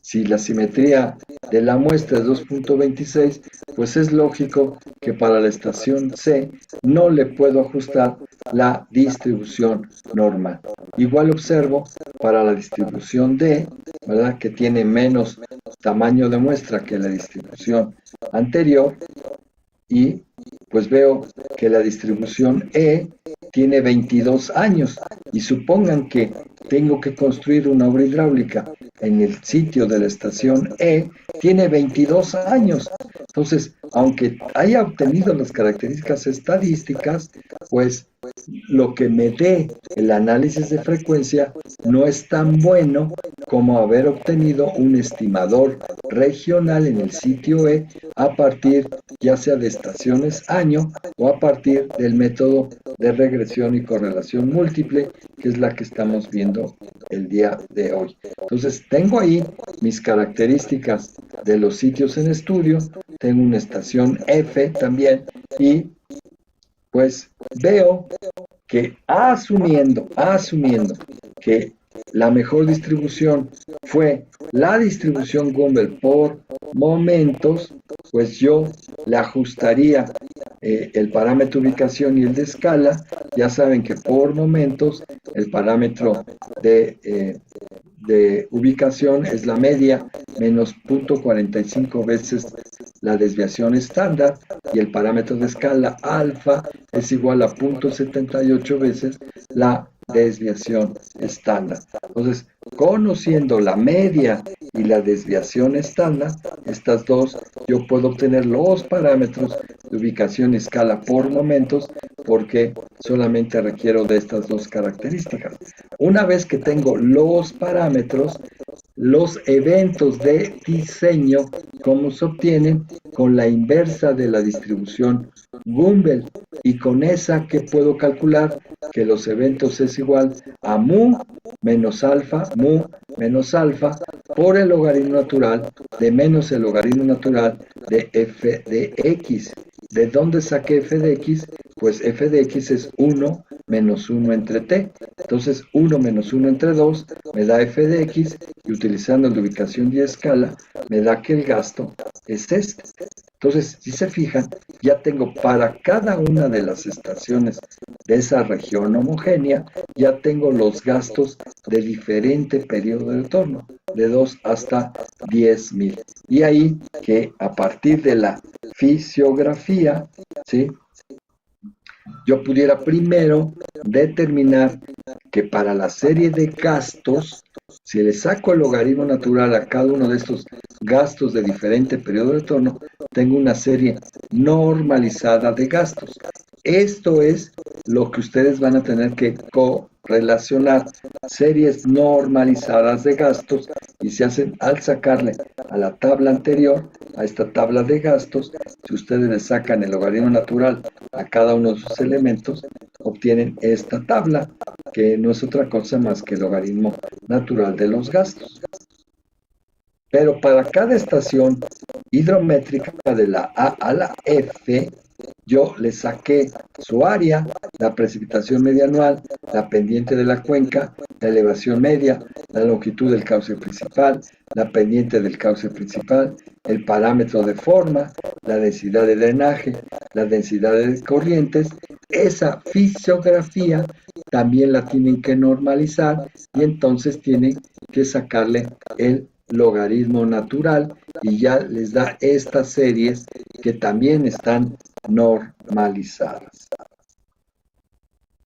si la simetría de la muestra es 2.26, pues es lógico que para la estación C no le puedo ajustar la distribución normal. Igual observo para la distribución D, ¿verdad?, que tiene menos tamaño de muestra que la distribución anterior, y pues veo que la distribución E tiene 22 años y supongan que tengo que construir una obra hidráulica en el sitio de la estación E, tiene 22 años. Entonces, aunque haya obtenido las características estadísticas, pues lo que me dé el análisis de frecuencia no es tan bueno como haber obtenido un estimador regional en el sitio E a partir ya sea de estaciones año o a partir del método de regresión y correlación múltiple, que es la que estamos viendo el día de hoy. Entonces tengo ahí mis características de los sitios en estudio, tengo una estación F también y pues veo que asumiendo que la mejor distribución fue la distribución Gumbel por momentos, pues yo le ajustaría el parámetro de ubicación y el de escala. Ya saben que por momentos el parámetro de ubicación es la media menos 0.45 veces la desviación estándar, y el parámetro de escala alfa es igual a 0.78 veces la desviación estándar. Entonces, conociendo la media y la desviación estándar, estas dos, yo puedo obtener los parámetros de ubicación y escala por momentos, porque solamente requiero de estas dos características. Una vez que tengo los parámetros, los eventos de diseño, ¿cómo se obtienen? Con la inversa de la distribución Gumbel, y con esa que puedo calcular que los eventos es igual a mu menos alfa por el logaritmo natural de menos el logaritmo natural de f de x. ¿De dónde saqué f de x? Pues f de x es 1 menos 1 entre t. Entonces 1 menos 1 entre 2 me da f de x, y utilizando la ubicación y escala me da que el gasto es este. Entonces, si se fijan, ya tengo para cada una de las estaciones de esa región homogénea, ya tengo los gastos de diferente periodo de retorno, de 2 hasta 10.000. Y ahí que a partir de la fisiografía, ¿sí?, yo pudiera primero determinar que para la serie de gastos, si le saco el logaritmo natural a cada uno de estos gastos de diferente periodo de retorno, tengo una serie normalizada de gastos. Esto es lo que ustedes van a tener que correlacionar, series normalizadas de gastos, y se hacen al sacarle a la tabla anterior, a esta tabla de gastos. Si ustedes le sacan el logaritmo natural a cada uno de sus elementos, obtienen esta tabla, que no es otra cosa más que el logaritmo natural de los gastos. Pero para cada estación hidrométrica de la A a la F, yo le saqué su área, la precipitación media anual, la pendiente de la cuenca, la elevación media, la longitud del cauce principal, la pendiente del cauce principal, el parámetro de forma, la densidad de drenaje, la densidad de corrientes. Esa fisiografía también la tienen que normalizar, y entonces tienen que sacarle el logaritmo natural, y ya les da estas series que también están normalizadas.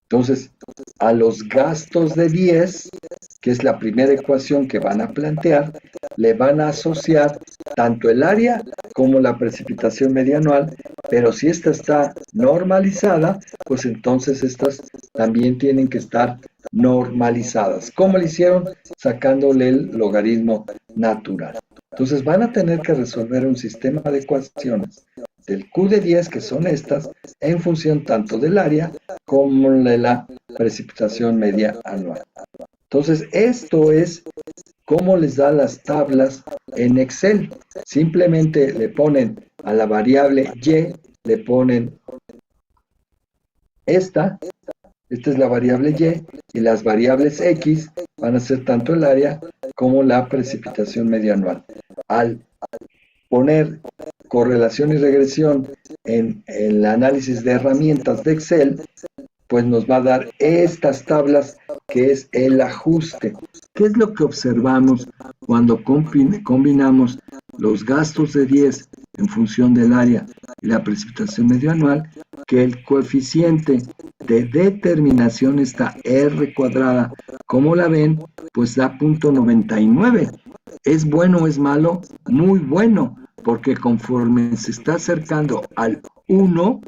Entonces, a los gastos de 10, que es la primera ecuación que van a plantear, le van a asociar tanto el área como la precipitación media anual, pero si esta está normalizada, pues entonces estas también tienen que estar normalizadas. ¿Cómo lo hicieron? Sacándole el logaritmo natural. Entonces van a tener que resolver un sistema de ecuaciones del Q de 10, que son estas, en función tanto del área como de la precipitación media anual. Entonces, esto es cómo les da las tablas en Excel. Simplemente le ponen a la variable Y, le ponen esta es la variable Y, y las variables X van a ser tanto el área como la precipitación media anual. Al poner correlación y regresión en el análisis de herramientas de Excel, pues nos va a dar estas tablas, que es el ajuste. ¿Qué es lo que observamos cuando combinamos los gastos de 10 en función del área y la precipitación media anual? Que el coeficiente de determinación, esta R cuadrada, ¿cómo la ven? Pues da 0.99. ¿Es bueno o es malo? Muy bueno, porque conforme se está acercando al 1,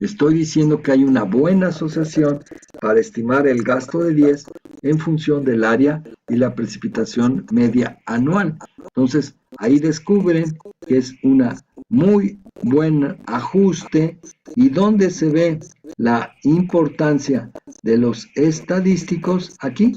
estoy diciendo que hay una buena asociación para estimar el gasto de 10 en función del área y la precipitación media anual. Entonces, ahí descubren que es una muy buen ajuste. ¿Y dónde se ve la importancia de los estadísticos? Aquí,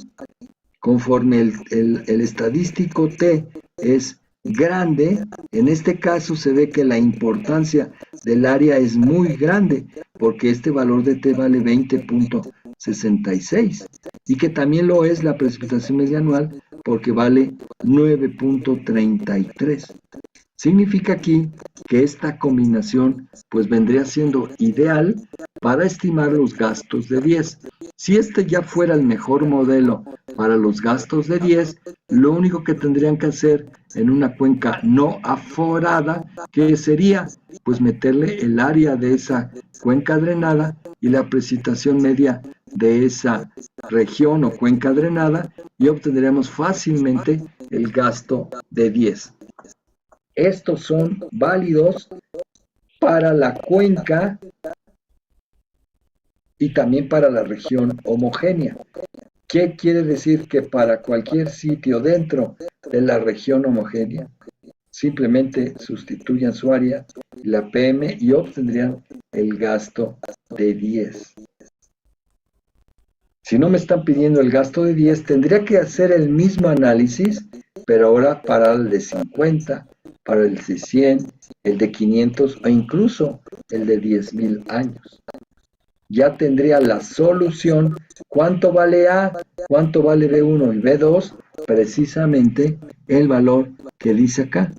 conforme el estadístico T es grande, en este caso se ve que la importancia del área es muy grande, porque este valor de T vale 20.66, y que también lo es la precipitación media anual, porque vale 9.33. Significa aquí que esta combinación pues vendría siendo ideal para estimar los gastos de 10. Si este ya fuera el mejor modelo para los gastos de 10, lo único que tendrían que hacer en una cuenca no aforada, que sería pues meterle el área de esa cuenca drenada y la precipitación media de esa región o cuenca drenada, y obtendríamos fácilmente el gasto de 10. Estos son válidos para la cuenca y también para la región homogénea. ¿Qué quiere decir? Que para cualquier sitio dentro de la región homogénea, simplemente sustituyan su área, la PM, y obtendrían el gasto de 10. Si no me están pidiendo el gasto de 10, tendría que hacer el mismo análisis, pero ahora para el de 50, para el de 100, el de 500 o incluso el de 10,000 años. Ya tendría la solución. ¿Cuánto vale A? ¿Cuánto vale B1 y B2? Precisamente el valor que dice acá,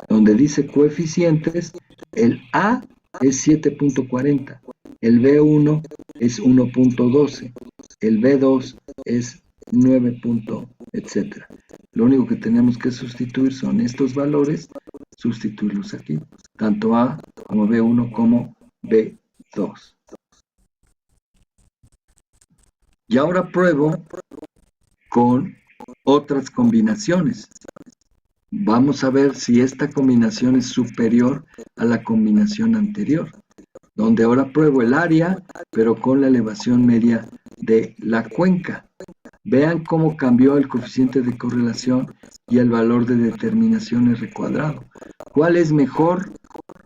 donde dice coeficientes. El A es 7.40, el B1 es 1.12, el B2 es 9, etcétera. Lo único que tenemos que sustituir son estos valores, sustituirlos aquí, tanto A como B1 como B2. Y ahora pruebo con otras combinaciones. Vamos a ver si esta combinación es superior a la combinación anterior, donde ahora pruebo el área, pero con la elevación media de la cuenca. Vean cómo cambió el coeficiente de correlación y el valor de determinación R cuadrado. ¿Cuál es mejor?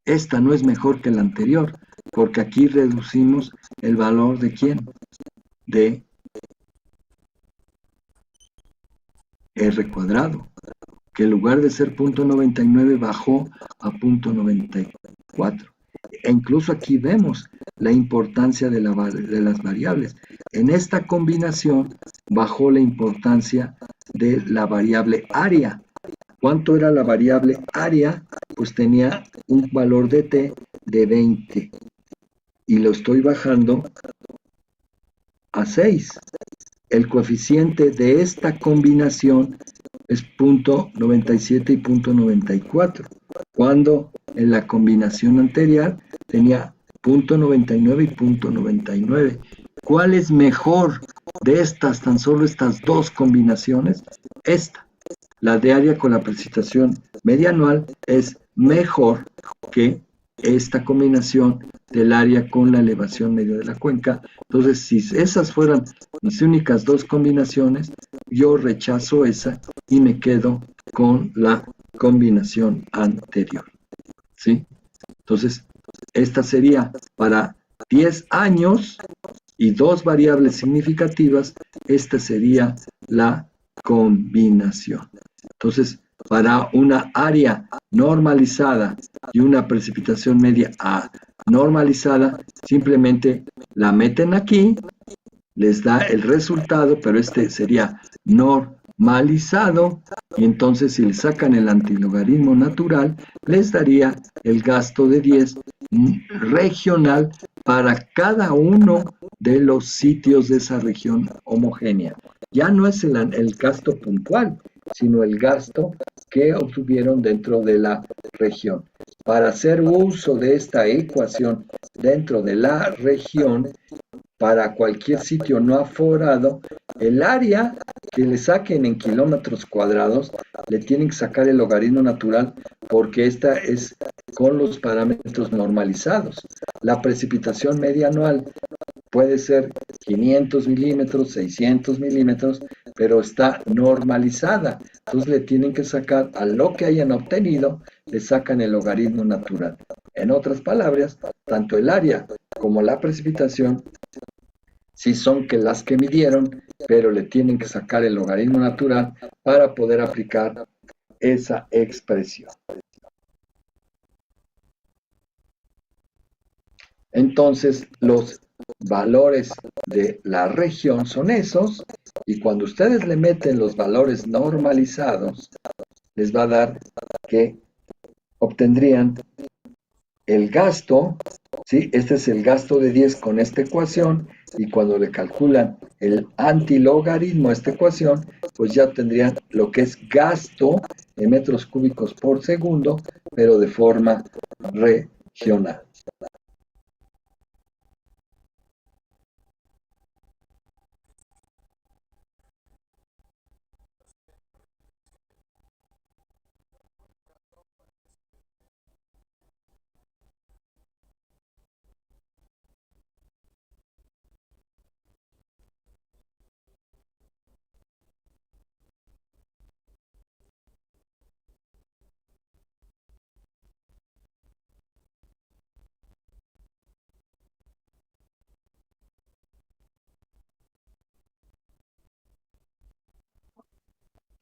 Esta no es mejor que la anterior, porque aquí reducimos el valor de ¿quién? De R cuadrado, que en lugar de ser 0.99 bajó a 0.94. E incluso aquí vemos la importancia de las variables. En esta combinación bajó la importancia de la variable área. ¿Cuánto era la variable área? Pues tenía un valor de t de 20 y lo estoy bajando a 6. El coeficiente de esta combinación es 0.97 y 0.94, cuando en la combinación anterior tenía 0.99 y 0.99. ¿Cuál es mejor de estas, tan solo estas dos combinaciones? Esta, la de área con la precipitación media anual, es mejor que esta combinación del área con la elevación media de la cuenca. Entonces, si esas fueran mis únicas dos combinaciones, yo rechazo esa y me quedo con la combinación anterior. ¿Sí? Entonces, esta sería para 10 años y dos variables significativas, esta sería la combinación. Entonces, para una área normalizada y una precipitación media normalizada, simplemente la meten aquí, les da el resultado, pero este sería normalizado, y entonces si le sacan el antilogaritmo natural, les daría el gasto de 10 regional para cada uno de los sitios de esa región homogénea. Ya no es el gasto puntual, sino el gasto que obtuvieron dentro de la región. Para hacer uso de esta ecuación dentro de la región, para cualquier sitio no aforado, el área que le saquen en kilómetros cuadrados, le tienen que sacar el logaritmo natural, porque esta es con los parámetros normalizados. La precipitación media anual puede ser 500 milímetros, 600 milímetros, pero está normalizada. Entonces le tienen que sacar a lo que hayan obtenido, le sacan el logaritmo natural. En otras palabras, tanto el área como la precipitación sí son que las que midieron, pero le tienen que sacar el logaritmo natural para poder aplicar esa expresión. Entonces, los valores de la región son esos, y cuando ustedes le meten los valores normalizados, les va a dar que obtendrían el gasto, ¿sí? Este es el gasto de 10 con esta ecuación, y cuando le calculan el antilogaritmo a esta ecuación, pues ya tendrían lo que es gasto en metros cúbicos por segundo, pero de forma regional.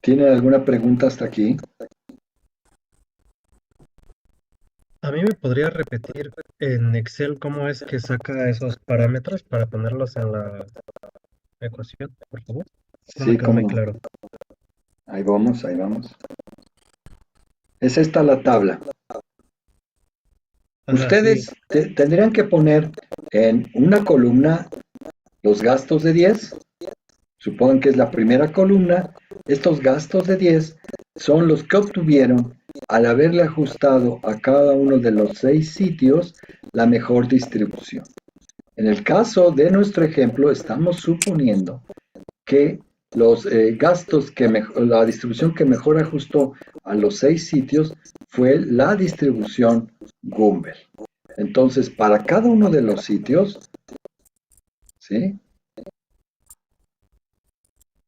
¿Tienen alguna pregunta hasta aquí? ¿A mí me podría repetir en Excel cómo es que saca esos parámetros para ponerlos en la ecuación, por favor? No me Sí, quedó cómo muy no. claro. Ahí vamos, ahí vamos. Es esta la tabla. Ajá, sí. Ustedes tendrían que poner en una columna los gastos de 10. Supongan que es la primera columna. Estos gastos de 10 son los que obtuvieron al haberle ajustado a cada uno de los 6 sitios la mejor distribución. En el caso de nuestro ejemplo, estamos suponiendo que los gastos la distribución que mejor ajustó a los 6 sitios fue la distribución Gumbel. Entonces, para cada uno de los sitios, ¿sí?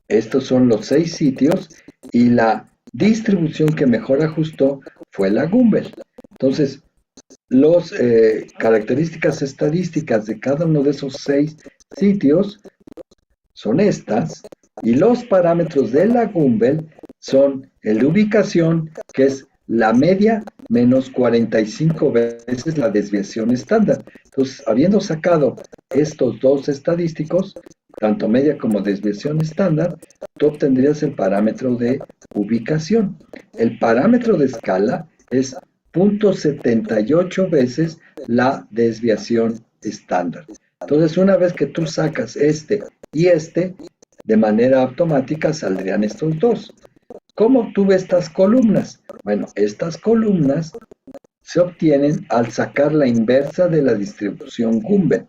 Estos son los 6 sitios y la distribución que mejor ajustó fue la Gumbel. Entonces, las características estadísticas de cada uno de esos 6 sitios son estas, y los parámetros de la Gumbel son el de ubicación, que es la media menos 45 veces la desviación estándar. Entonces, habiendo sacado estos dos estadísticos, tanto media como desviación estándar, tú obtendrías el parámetro de ubicación. El parámetro de escala es 0.78 veces la desviación estándar. Entonces, una vez que tú sacas este y este, de manera automática saldrían estos dos. ¿Cómo obtuve estas columnas? Bueno, estas columnas se obtienen al sacar la inversa de la distribución Gumbel.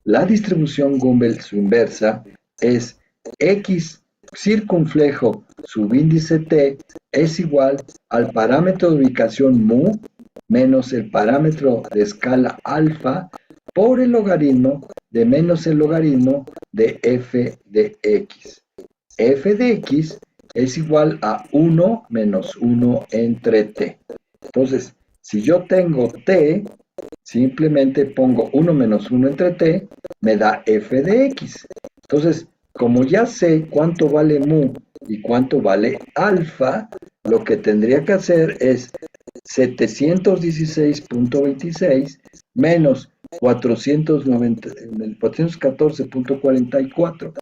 La distribución Gumbel, su inversa, es X circunflejo subíndice T es igual al parámetro de ubicación mu menos el parámetro de escala alfa por el logaritmo de menos el logaritmo de f de x. F de x es igual a 1 menos 1 entre t. Entonces, si yo tengo t, simplemente pongo 1 menos 1 entre t, me da f de x. Entonces, como ya sé cuánto vale mu y cuánto vale alfa, lo que tendría que hacer es 716.26 menos 414.44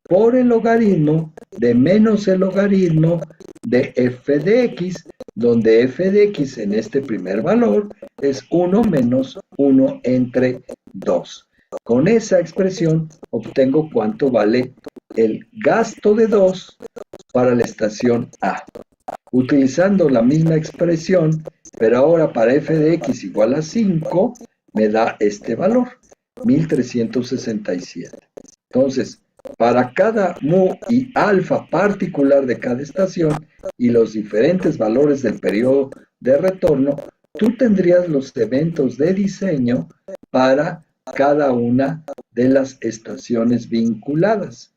por el logaritmo de menos el logaritmo de f de x, donde f de x en este primer valor es 1 menos 1 entre 2. Con esa expresión obtengo cuánto vale el gasto de 2 para la estación A. Utilizando la misma expresión, pero ahora para f de x igual a 5, me da este valor, 1367. Entonces, para cada mu y alfa particular de cada estación y los diferentes valores del periodo de retorno, tú tendrías los eventos de diseño para cada una de las estaciones vinculadas.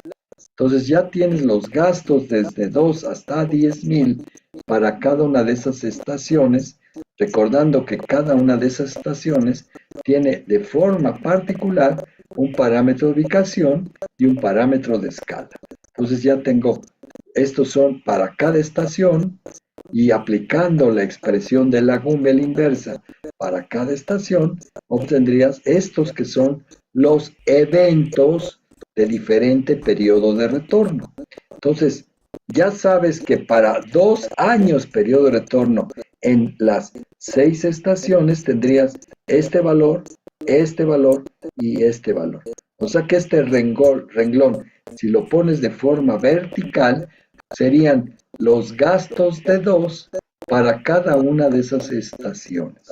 Entonces ya tienes los gastos desde 2 hasta 10,000 para cada una de esas estaciones, recordando que cada una de esas estaciones tiene de forma particular un parámetro de ubicación y un parámetro de escala. Entonces ya tengo, estos son para cada estación, y aplicando la expresión de la Gumbel inversa para cada estación, obtendrías estos que son los eventos de diferente periodo de retorno. Entonces, ya sabes que para 2 años periodo de retorno en las 6 estaciones tendrías este valor y este valor. O sea que este renglón, si lo pones de forma vertical, serían los gastos de 2 para cada una de esas estaciones.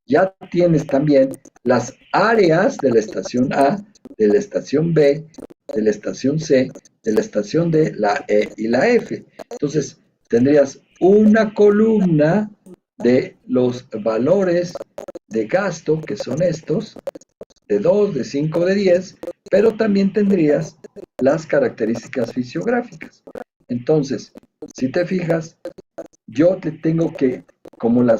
Ya tienes también las áreas de la estación A, de la estación B, de la estación C, de la estación D, la E y la F. Entonces, tendrías una columna de los valores de gasto, que son estos, de 2, de 5, de 10, pero también tendrías las características fisiográficas. Entonces, si te fijas, yo te tengo que, como la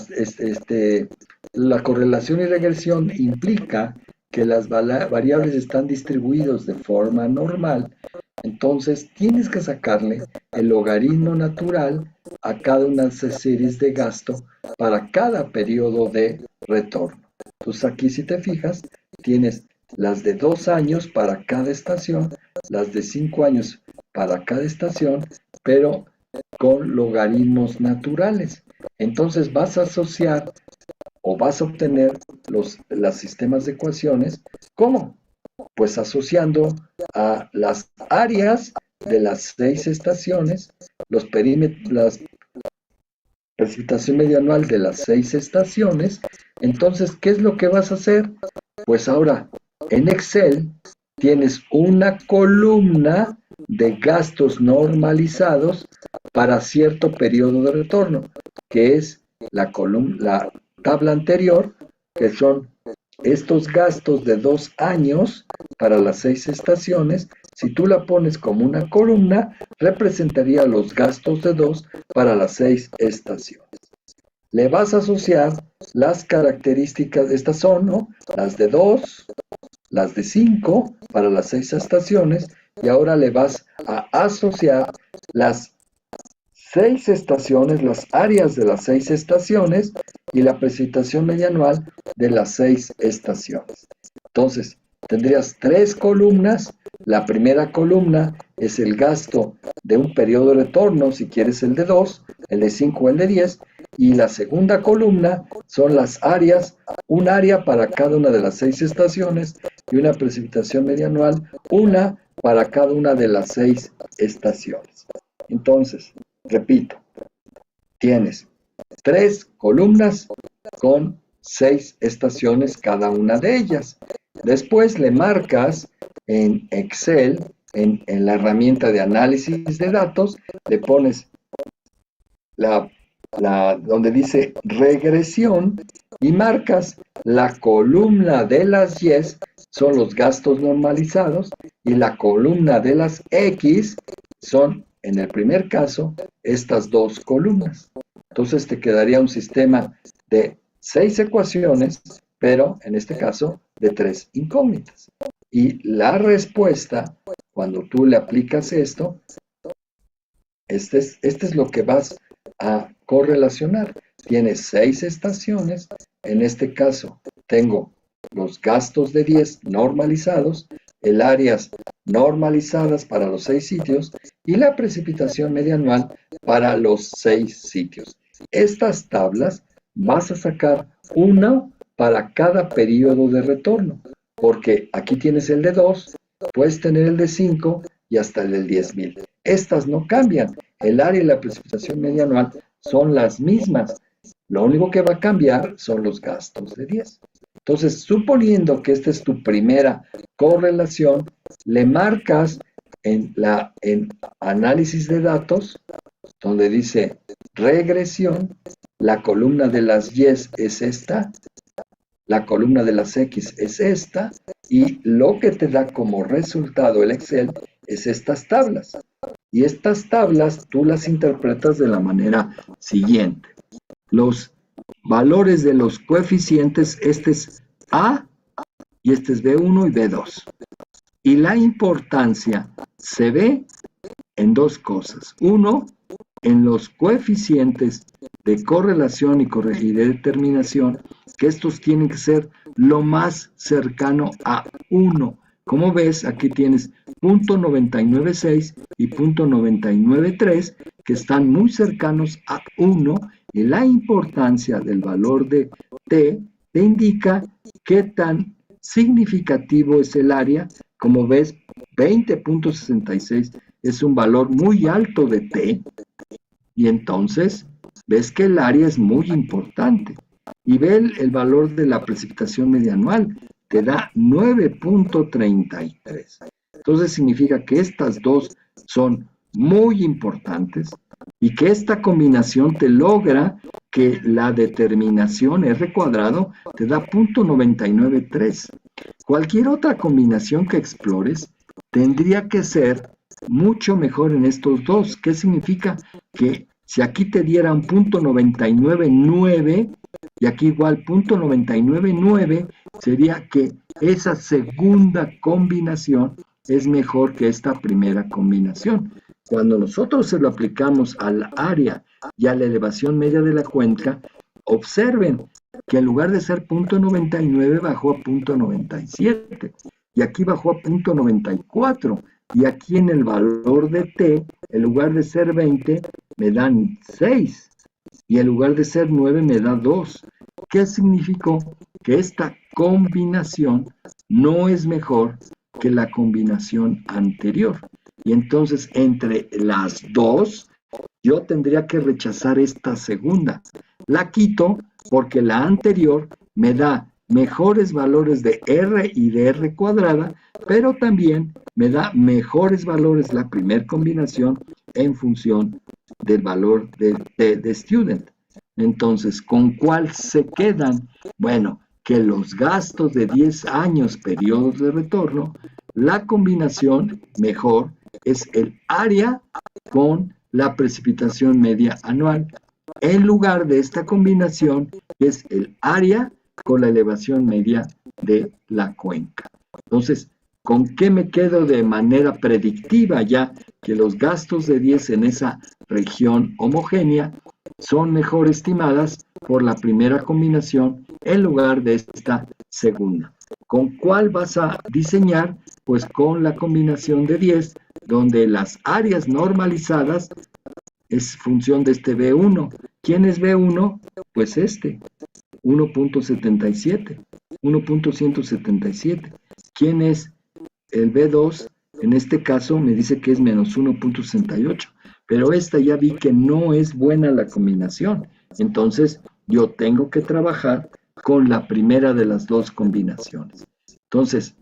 correlación y regresión implica que las variables están distribuidas de forma normal, entonces tienes que sacarle el logaritmo natural a cada una de esas series de gasto para cada periodo de retorno. Entonces aquí, si te fijas, tienes las de 2 años para cada estación, las de 5 años para cada estación, pero con logaritmos naturales. Entonces vas a asociar o vas a obtener los sistemas de ecuaciones. ¿Cómo? Pues asociando a las áreas de las 6 estaciones, los perímetros, la precipitación media anual de las 6 estaciones. Entonces, ¿qué es lo que vas a hacer? Pues ahora, en Excel tienes una columna de gastos normalizados para cierto periodo de retorno, que es la tabla anterior, que son estos gastos de 2 años para las 6 estaciones. Si tú la pones como una columna, representaría los gastos de 2 para las 6 estaciones. Le vas a asociar las características, estas son, ¿no?, las de 2, las de 5 para las 6 estaciones, y ahora le vas a asociar las 6 estaciones, las áreas de las 6 estaciones y la precipitación media anual de las 6 estaciones. Entonces, tendrías 3 columnas. La primera columna es el gasto de un periodo de retorno, si quieres el de 2, el de 5 o el de 10, y la segunda columna son las áreas, un área para cada una de las 6 estaciones y una precipitación media anual, una para cada una de las 6 estaciones. Entonces, repito, tienes 3 columnas con 6 estaciones cada una de ellas. Después le marcas en Excel, en la herramienta de análisis de datos, le pones donde dice regresión y marcas la columna de las Y, son los gastos normalizados, y la columna de las X son, en el primer caso, estas 2 columnas. Entonces te quedaría un sistema de 6 ecuaciones, pero en este caso de 3 incógnitas. Y la respuesta, cuando tú le aplicas esto, este es lo que vas a correlacionar. Tienes 6 estaciones, en este caso tengo los gastos de 10 normalizados, el áreas normalizadas para los 6 sitios y la precipitación media anual para los 6 sitios. Estas tablas vas a sacar una para cada periodo de retorno, porque aquí tienes el de 2, puedes tener el de 5 y hasta el del 10,000. Estas no cambian, el área y la precipitación media anual son las mismas. Lo único que va a cambiar son los gastos de 10. Entonces, suponiendo que esta es tu primera correlación, le marcas en análisis de datos, donde dice regresión, la columna de las Y es esta, la columna de las X es esta, y lo que te da como resultado el Excel es estas tablas. Y estas tablas tú las interpretas de la manera siguiente. Los valores de los coeficientes, este es A y este es B1 y B2. Y la importancia se ve en 2 cosas. Uno, en los coeficientes de correlación y de determinación, que estos tienen que ser lo más cercano a 1, Como ves, aquí tienes .996 y .993 que están muy cercanos a 1 y la importancia del valor de T te indica qué tan significativo es el área. Como ves, 20.66 es un valor muy alto de T y entonces ves que el área es muy importante. Y ve el valor de la precipitación media anual, te da 9.33. Entonces significa que estas dos son muy importantes y que esta combinación te logra que la determinación R cuadrado te da .993. Cualquier otra combinación que explores tendría que ser mucho mejor en estos dos. ¿Qué significa? Que si aquí te diera un .999 y aquí igual .999, sería que esa segunda combinación es mejor que esta primera combinación. Cuando nosotros se lo aplicamos al área y a la elevación media de la cuenca, observen que en lugar de ser .99 bajó a .97 y aquí bajó a .94 y aquí en el valor de T, en lugar de ser 20, me dan 6 y en lugar de ser 9 me da 2. ¿Qué significó? Que esta combinación no es mejor que la combinación anterior. Y entonces entre las dos, yo tendría que rechazar esta segunda. La quito porque la anterior me da mejores valores de R y de R cuadrada, pero también me da mejores valores la primera combinación en función del valor de student. Entonces, ¿con cuál se quedan? Bueno, que los gastos de 10 años, periodos de retorno, la combinación mejor es el área con la precipitación media anual, en lugar de esta combinación, que es el área con la elevación media de la cuenca. Entonces, ¿con qué me quedo de manera predictiva ya? Que los gastos de 10 en esa región homogénea son mejor estimadas por la primera combinación en lugar de esta segunda. ¿Con cuál vas a diseñar? Pues con la combinación de 10, donde las áreas normalizadas es función de este B1. ¿Quién es B1? Pues este, 1.77, 1.177. ¿Quién es el B2? En este caso me dice que es menos 1.68, pero esta ya vi que no es buena la combinación. Entonces yo tengo que trabajar con la primera de las dos combinaciones. Entonces,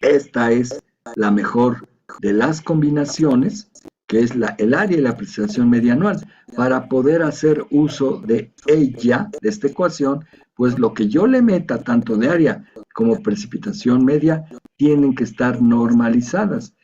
esta es la mejor de las combinaciones, que es el área y la precipitación media anual. Para poder hacer uso de ella, de esta ecuación, pues lo que yo le meta, tanto de área como precipitación media, tienen que estar normalizadas.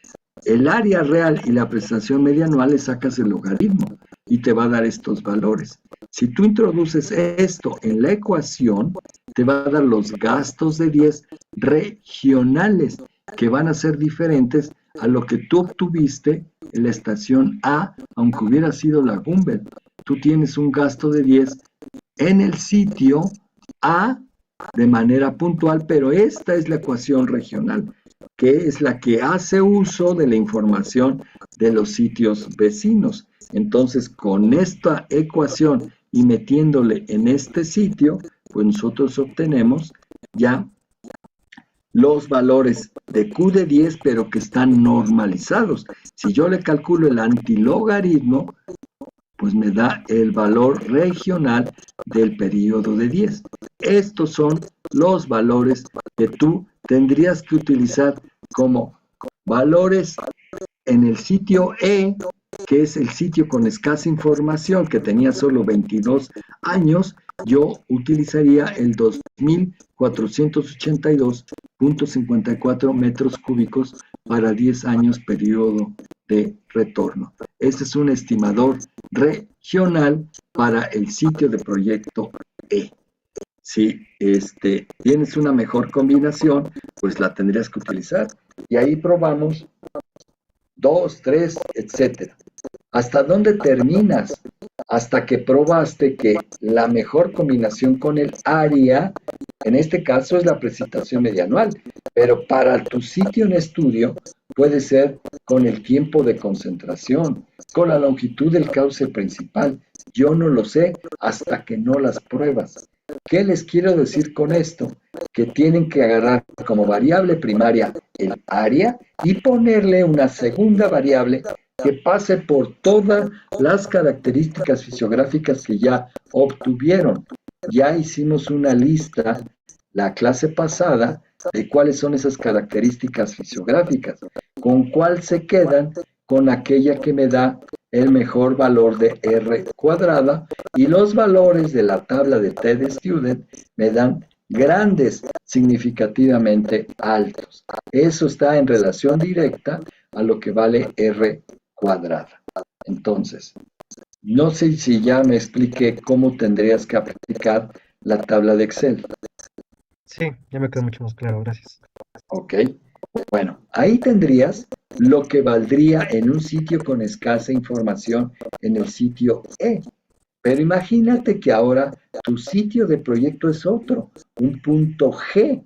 El área real y la precipitación media anual le sacas el logaritmo y te va a dar estos valores. Si tú introduces esto en la ecuación, te va a dar los gastos de 10 regionales, que van a ser diferentes a lo que tú obtuviste en la estación A, aunque hubiera sido la Gumbel. Tú tienes un gasto de 10 en el sitio A de manera puntual, pero esta es la ecuación regional, que es la que hace uso de la información de los sitios vecinos. Entonces, con esta ecuación y metiéndole en este sitio, pues nosotros obtenemos ya los valores de Q de 10, pero que están normalizados. Si yo le calculo el antilogaritmo, pues me da el valor regional del periodo de 10. Estos son los valores que tú tendrías que utilizar como valores en el sitio E, que es el sitio con escasa información, que tenía solo 22 años. Yo utilizaría el 2482.54 metros cúbicos para 10 años periodo de retorno. Este es un estimador regional para el sitio de proyecto E. Si tienes una mejor combinación, pues la tendrías que utilizar. Y ahí probamos 2, 3, etcétera. ¿Hasta dónde terminas? hasta que probaste que la mejor combinación con el área, en este caso es la precipitación media anual, pero para tu sitio en estudio puede ser con el tiempo de concentración, con la longitud del cauce principal. Yo no lo sé hasta que no las pruebas. ¿Qué les quiero decir con esto? Que tienen que agarrar como variable primaria el área y ponerle una segunda variable que pase por todas las características fisiográficas que ya obtuvieron. Ya hicimos una lista la clase pasada de cuáles son esas características fisiográficas, con cuál se quedan, con aquella que me da el mejor valor de R cuadrada, y los valores de la tabla de TED-Student me dan grandes, significativamente altos. Eso está en relación directa a lo que vale R cuadrada. Entonces, no sé si ya me expliqué cómo tendrías que aplicar la tabla de Excel. Sí, ya me quedó mucho más claro, gracias. Ok, bueno, ahí tendrías lo que valdría en un sitio con escasa información en el sitio E. Pero imagínate que ahora tu sitio de proyecto es otro, un punto G.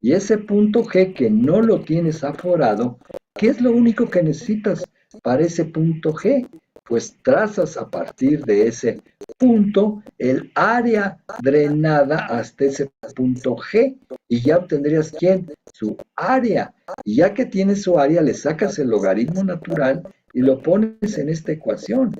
Y ese punto G que no lo tienes aforado, ¿qué es lo único que necesitas para ese punto G? Pues trazas a partir de ese punto el área drenada hasta ese punto G y ya obtendrías ¿quién? Su área. Y ya que tienes su área, le sacas el logaritmo natural y lo pones en esta ecuación.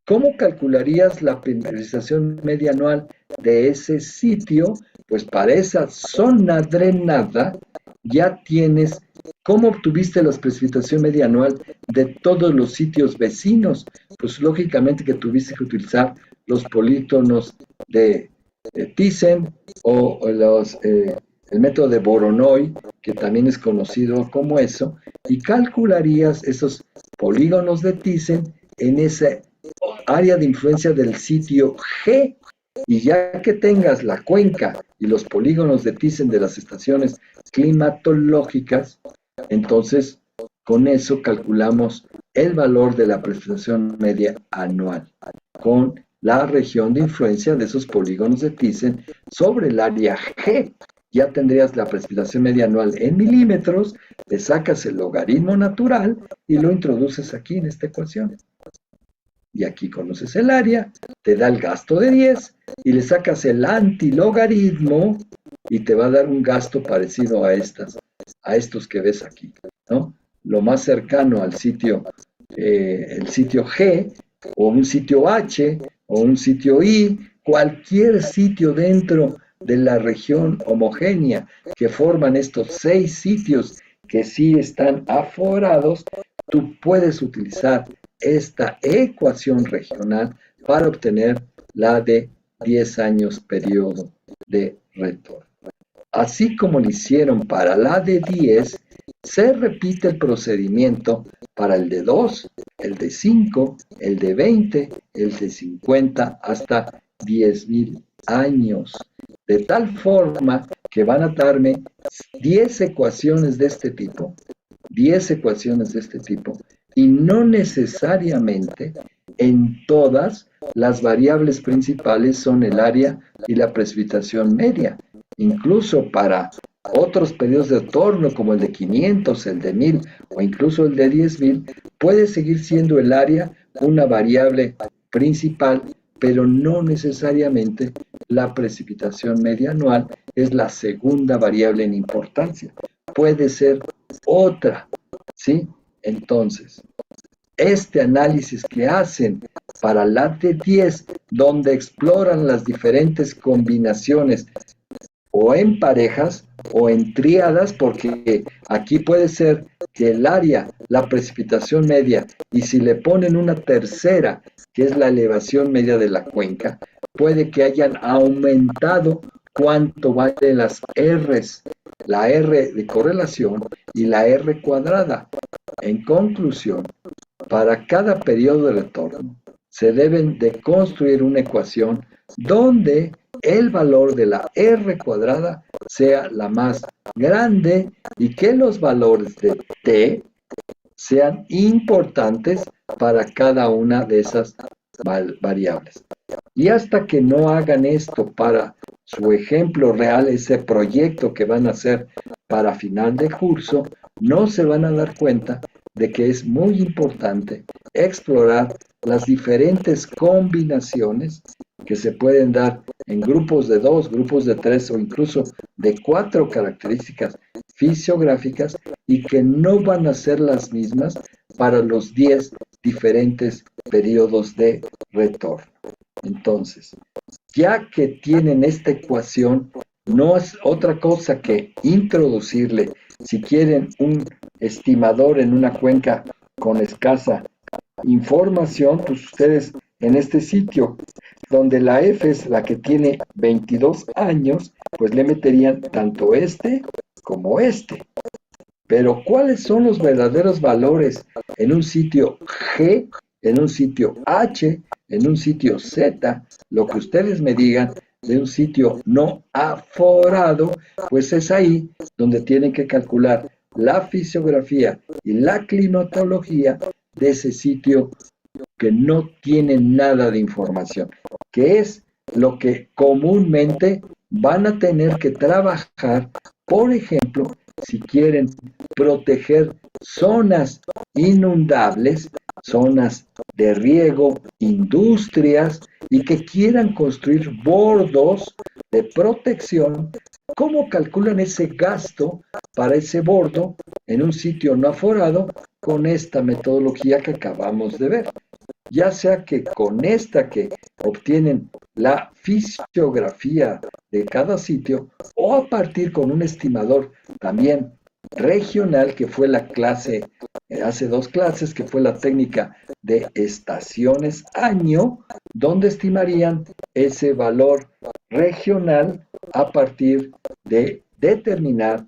¿Cómo calcularías la precipitación media anual de ese sitio? Pues para esa zona drenada ya tienes cómo obtuviste la precipitación media anual de todos los sitios vecinos. Pues lógicamente que tuviste que utilizar los polítonos de Thyssen o el método de Voronoi, que también es conocido como eso, y calcularías esos polígonos de Thyssen en ese área de influencia del sitio G, y ya que tengas la cuenca y los polígonos de Thyssen de las estaciones climatológicas, entonces con eso calculamos el valor de la precipitación media anual con la región de influencia de esos polígonos de Thyssen sobre el área G. Ya tendrías la precipitación media anual en milímetros, le sacas el logaritmo natural y lo introduces aquí en esta ecuación. Y aquí conoces el área, te da el gasto de 10 y le sacas el antilogaritmo y te va a dar un gasto parecido a estos que ves aquí, ¿no? Lo más cercano al sitio, el sitio G, o un sitio H, o un sitio I, cualquier sitio dentro de la región homogénea que forman estos 6 sitios que sí están aforados, tú puedes utilizar esta ecuación regional para obtener la de 10 años periodo de retorno. Así como lo hicieron para la de 10, se repite el procedimiento para el de 2, el de 5, el de 20, el de 50 hasta 10.000 años. De tal forma que van a darme 10 ecuaciones de este tipo, 10 ecuaciones de este tipo, y no necesariamente en todas las variables principales son el área y la precipitación media. Incluso para otros periodos de retorno como el de 500, el de 1000 o incluso el de 10.000, puede seguir siendo el área una variable principal, pero no necesariamente la precipitación media anual es la segunda variable en importancia. Puede ser otra, ¿sí? Entonces, este análisis que hacen para la de 10, donde exploran las diferentes combinaciones o en parejas o en tríadas, porque aquí puede ser que el área, la precipitación media, y si le ponen una tercera, que es la elevación media de la cuenca, puede que hayan aumentado cuánto valen las R's, la R de correlación y la R cuadrada. En conclusión, para cada periodo de retorno, se deben de construir una ecuación donde el valor de la R cuadrada sea la más grande y que los valores de T sean importantes para cada una de esas variables. Y hasta que no hagan esto para su ejemplo real, ese proyecto que van a hacer para final de curso, no se van a dar cuenta de que es muy importante explorar las diferentes combinaciones que se pueden dar en grupos de 2, grupos de 3 o incluso de 4 características fisiográficas y que no van a ser las mismas para los 10 diferentes periodos de retorno. Entonces, ya que tienen esta ecuación, no es otra cosa que introducirle, si quieren, un estimador en una cuenca con escasa información, pues ustedes en este sitio, donde la F es la que tiene 22 años, pues le meterían tanto este como este. Pero ¿cuáles son los verdaderos valores en un sitio G, en un sitio H, en un sitio Z? Lo que ustedes me digan de un sitio no aforado, pues es ahí donde tienen que calcular la fisiografía y la climatología de ese sitio que no tiene nada de información, que es lo que comúnmente van a tener que trabajar, por ejemplo, si quieren proteger zonas inundables, zonas de riego, industrias, y que quieran construir bordos de protección. ¿Cómo calculan ese gasto para ese bordo en un sitio no aforado con esta metodología que acabamos de ver? Ya sea que con esta que obtienen la fisiografía de cada sitio o a partir con un estimador también regional, que fue la clase, hace 2 clases, que fue la técnica de estaciones año, donde estimarían ese valor regional a partir de determinar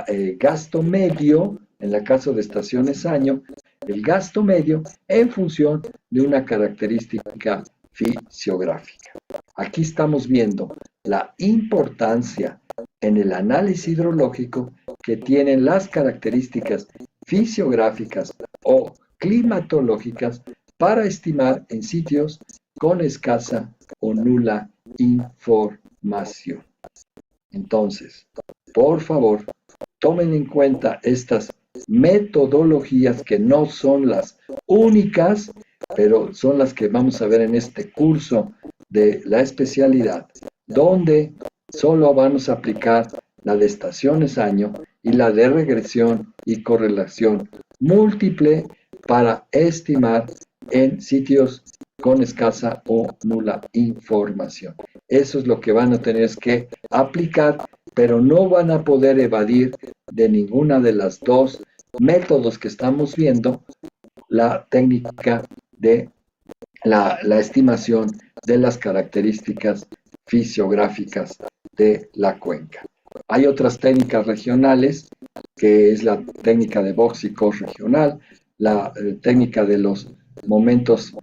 el gasto medio, en el caso de estaciones año, el gasto medio en función de una característica fisiográfica. Aquí estamos viendo la importancia en el análisis hidrológico que tienen las características fisiográficas o climatológicas para estimar en sitios con escasa o nula información. Entonces, por favor, tomen en cuenta estas metodologías que no son las únicas, pero son las que vamos a ver en este curso de la especialidad, donde solo vamos a aplicar la de estaciones año y la de regresión y correlación múltiple para estimar en sitios con escasa o nula información. Eso es lo que van a tener que aplicar, pero no van a poder evadir de ninguna de las dos métodos que estamos viendo la técnica de la estimación de las características fisiográficas de la cuenca. Hay otras técnicas regionales, que es la técnica de box y cos regional, la técnica de los momentos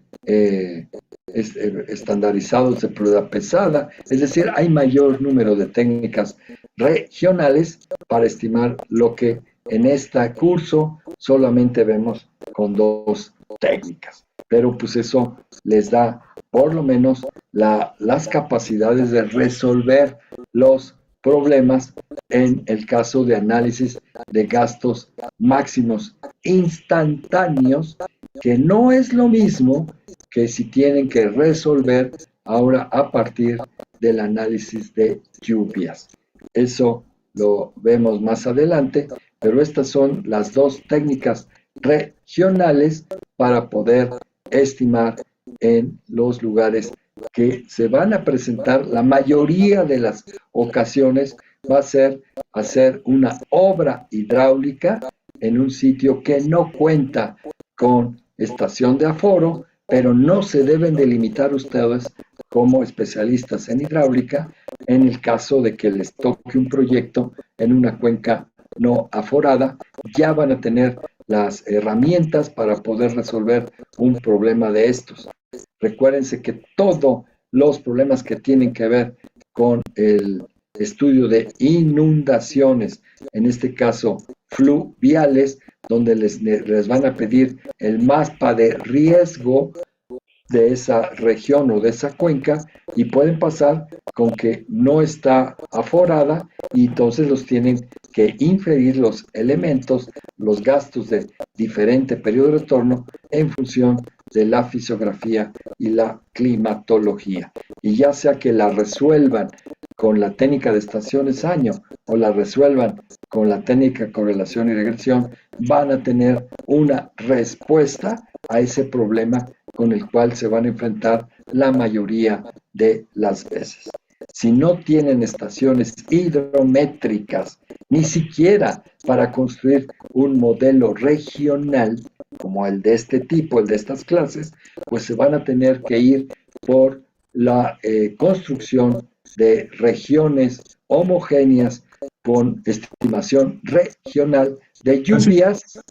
estandarizados de prueba pesada, es decir, hay mayor número de técnicas regionales para estimar lo que en este curso solamente vemos con 2 técnicas, pero pues eso les da por lo menos las capacidades de resolver los problemas en el caso de análisis de gastos máximos instantáneos, que no es lo mismo que si tienen que resolver ahora a partir del análisis de lluvias. Eso lo vemos más adelante, pero estas son las 2 técnicas regionales para poder estimar en los lugares que se van a presentar. La mayoría de las ocasiones va a ser hacer una obra hidráulica en un sitio que no cuenta con estación de aforo, pero no se deben delimitar ustedes como especialistas en hidráulica en el caso de que les toque un proyecto en una cuenca no aforada. Ya van a tener las herramientas para poder resolver un problema de estos. Recuérdense que todos los problemas que tienen que ver con el estudio de inundaciones, en este caso fluviales, donde les van a pedir el mapa de riesgo de esa región o de esa cuenca y pueden pasar con que no está aforada y entonces los tienen que inferir los elementos, los gastos de diferente periodo de retorno en función de la fisiografía y la climatología. Y ya sea que la resuelvan con la técnica de estaciones año o la resuelvan con la técnica de correlación y regresión, van a tener una respuesta a ese problema con el cual se van a enfrentar la mayoría de las veces. Si no tienen estaciones hidrométricas, ni siquiera para construir un modelo regional como el de este tipo, el de estas clases, pues se van a tener que ir por la construcción de regiones homogéneas con estimación regional de lluvias,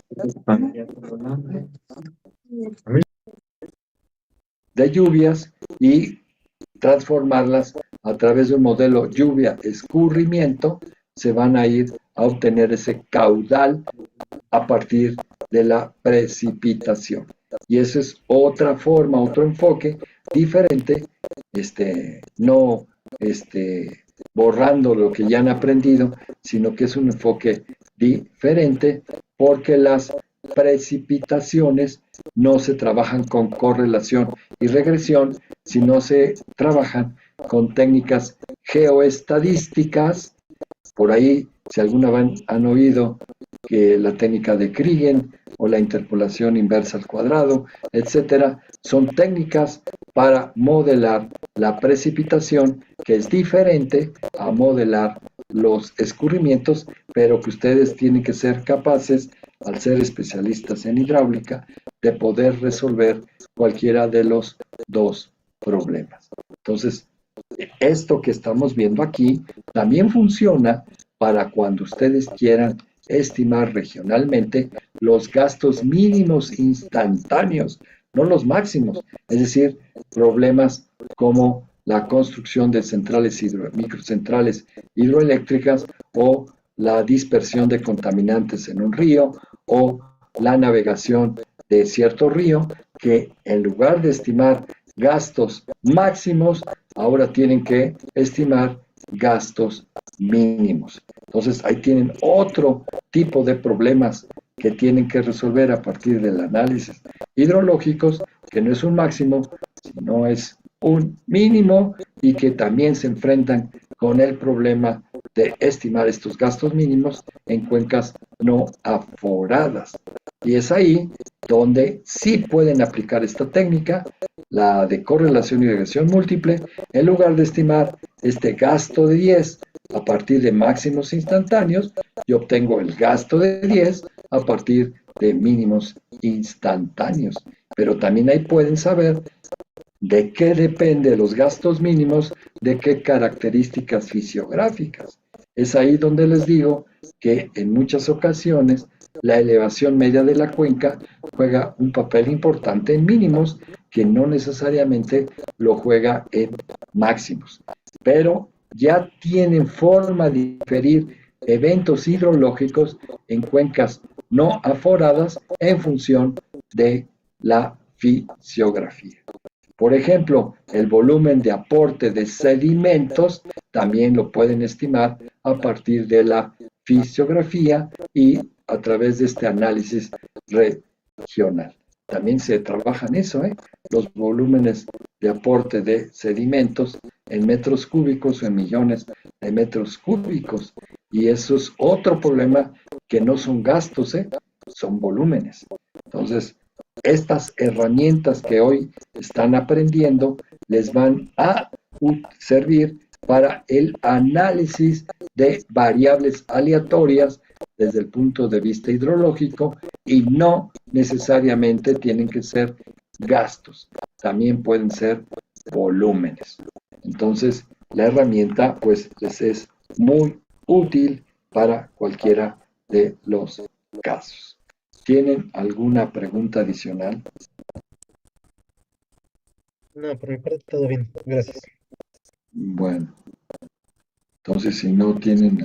y transformarlas a través de un modelo lluvia-escurrimiento, se van a ir a obtener ese caudal a partir de la precipitación. Y esa es otra forma, otro enfoque diferente, no borrando lo que ya han aprendido, sino que es un enfoque diferente porque las precipitaciones no se trabajan con correlación y regresión, sino se trabajan con técnicas geoestadísticas. Por ahí, si alguna vez han oído que la técnica de Kriging o la interpolación inversa al cuadrado, etcétera, son técnicas para modelar la precipitación, que es diferente a modelar los escurrimientos, pero que ustedes tienen que ser capaces, al ser especialistas en hidráulica, de poder resolver cualquiera de los dos problemas. Entonces, esto que estamos viendo aquí también funciona para cuando ustedes quieran estimar regionalmente los gastos mínimos instantáneos, no los máximos, es decir, problemas como la construcción de microcentrales hidroeléctricas o la dispersión de contaminantes en un río o la navegación de cierto río, que en lugar de estimar gastos máximos, ahora tienen que estimar gastos mínimos. Entonces ahí tienen otro tipo de problemas que tienen que resolver a partir del análisis hidrológicos, que no es un máximo, sino es un mínimo, y que también se enfrentan con el problema de estimar estos gastos mínimos en cuencas no aforadas. Y es ahí donde sí pueden aplicar esta técnica, la de correlación y regresión múltiple, en lugar de estimar este gasto de 10 a partir de máximos instantáneos, yo obtengo el gasto de 10 a partir de mínimos instantáneos. Pero también ahí pueden saber de qué depende los gastos mínimos, de qué características fisiográficas. Es ahí donde les digo que en muchas ocasiones la elevación media de la cuenca juega un papel importante en mínimos, que no necesariamente lo juega en máximos. Pero ya tienen forma de diferir eventos hidrológicos en cuencas no aforadas en función de la fisiografía. Por ejemplo, el volumen de aporte de sedimentos también lo pueden estimar a partir de la fisiografía y a través de este análisis regional. También se trabaja en eso, los volúmenes de aporte de sedimentos en metros cúbicos o en millones de metros cúbicos. Y eso es otro problema, que no son gastos, son volúmenes. Entonces, estas herramientas que hoy están aprendiendo les van a servir para el análisis de variables aleatorias desde el punto de vista hidrológico, y no necesariamente tienen que ser gastos, también pueden ser volúmenes. Entonces, la herramienta pues les es muy útil para cualquiera de los casos. ¿Tienen alguna pregunta adicional? No, por mi parte todo bien, gracias. Bueno, entonces si no tienen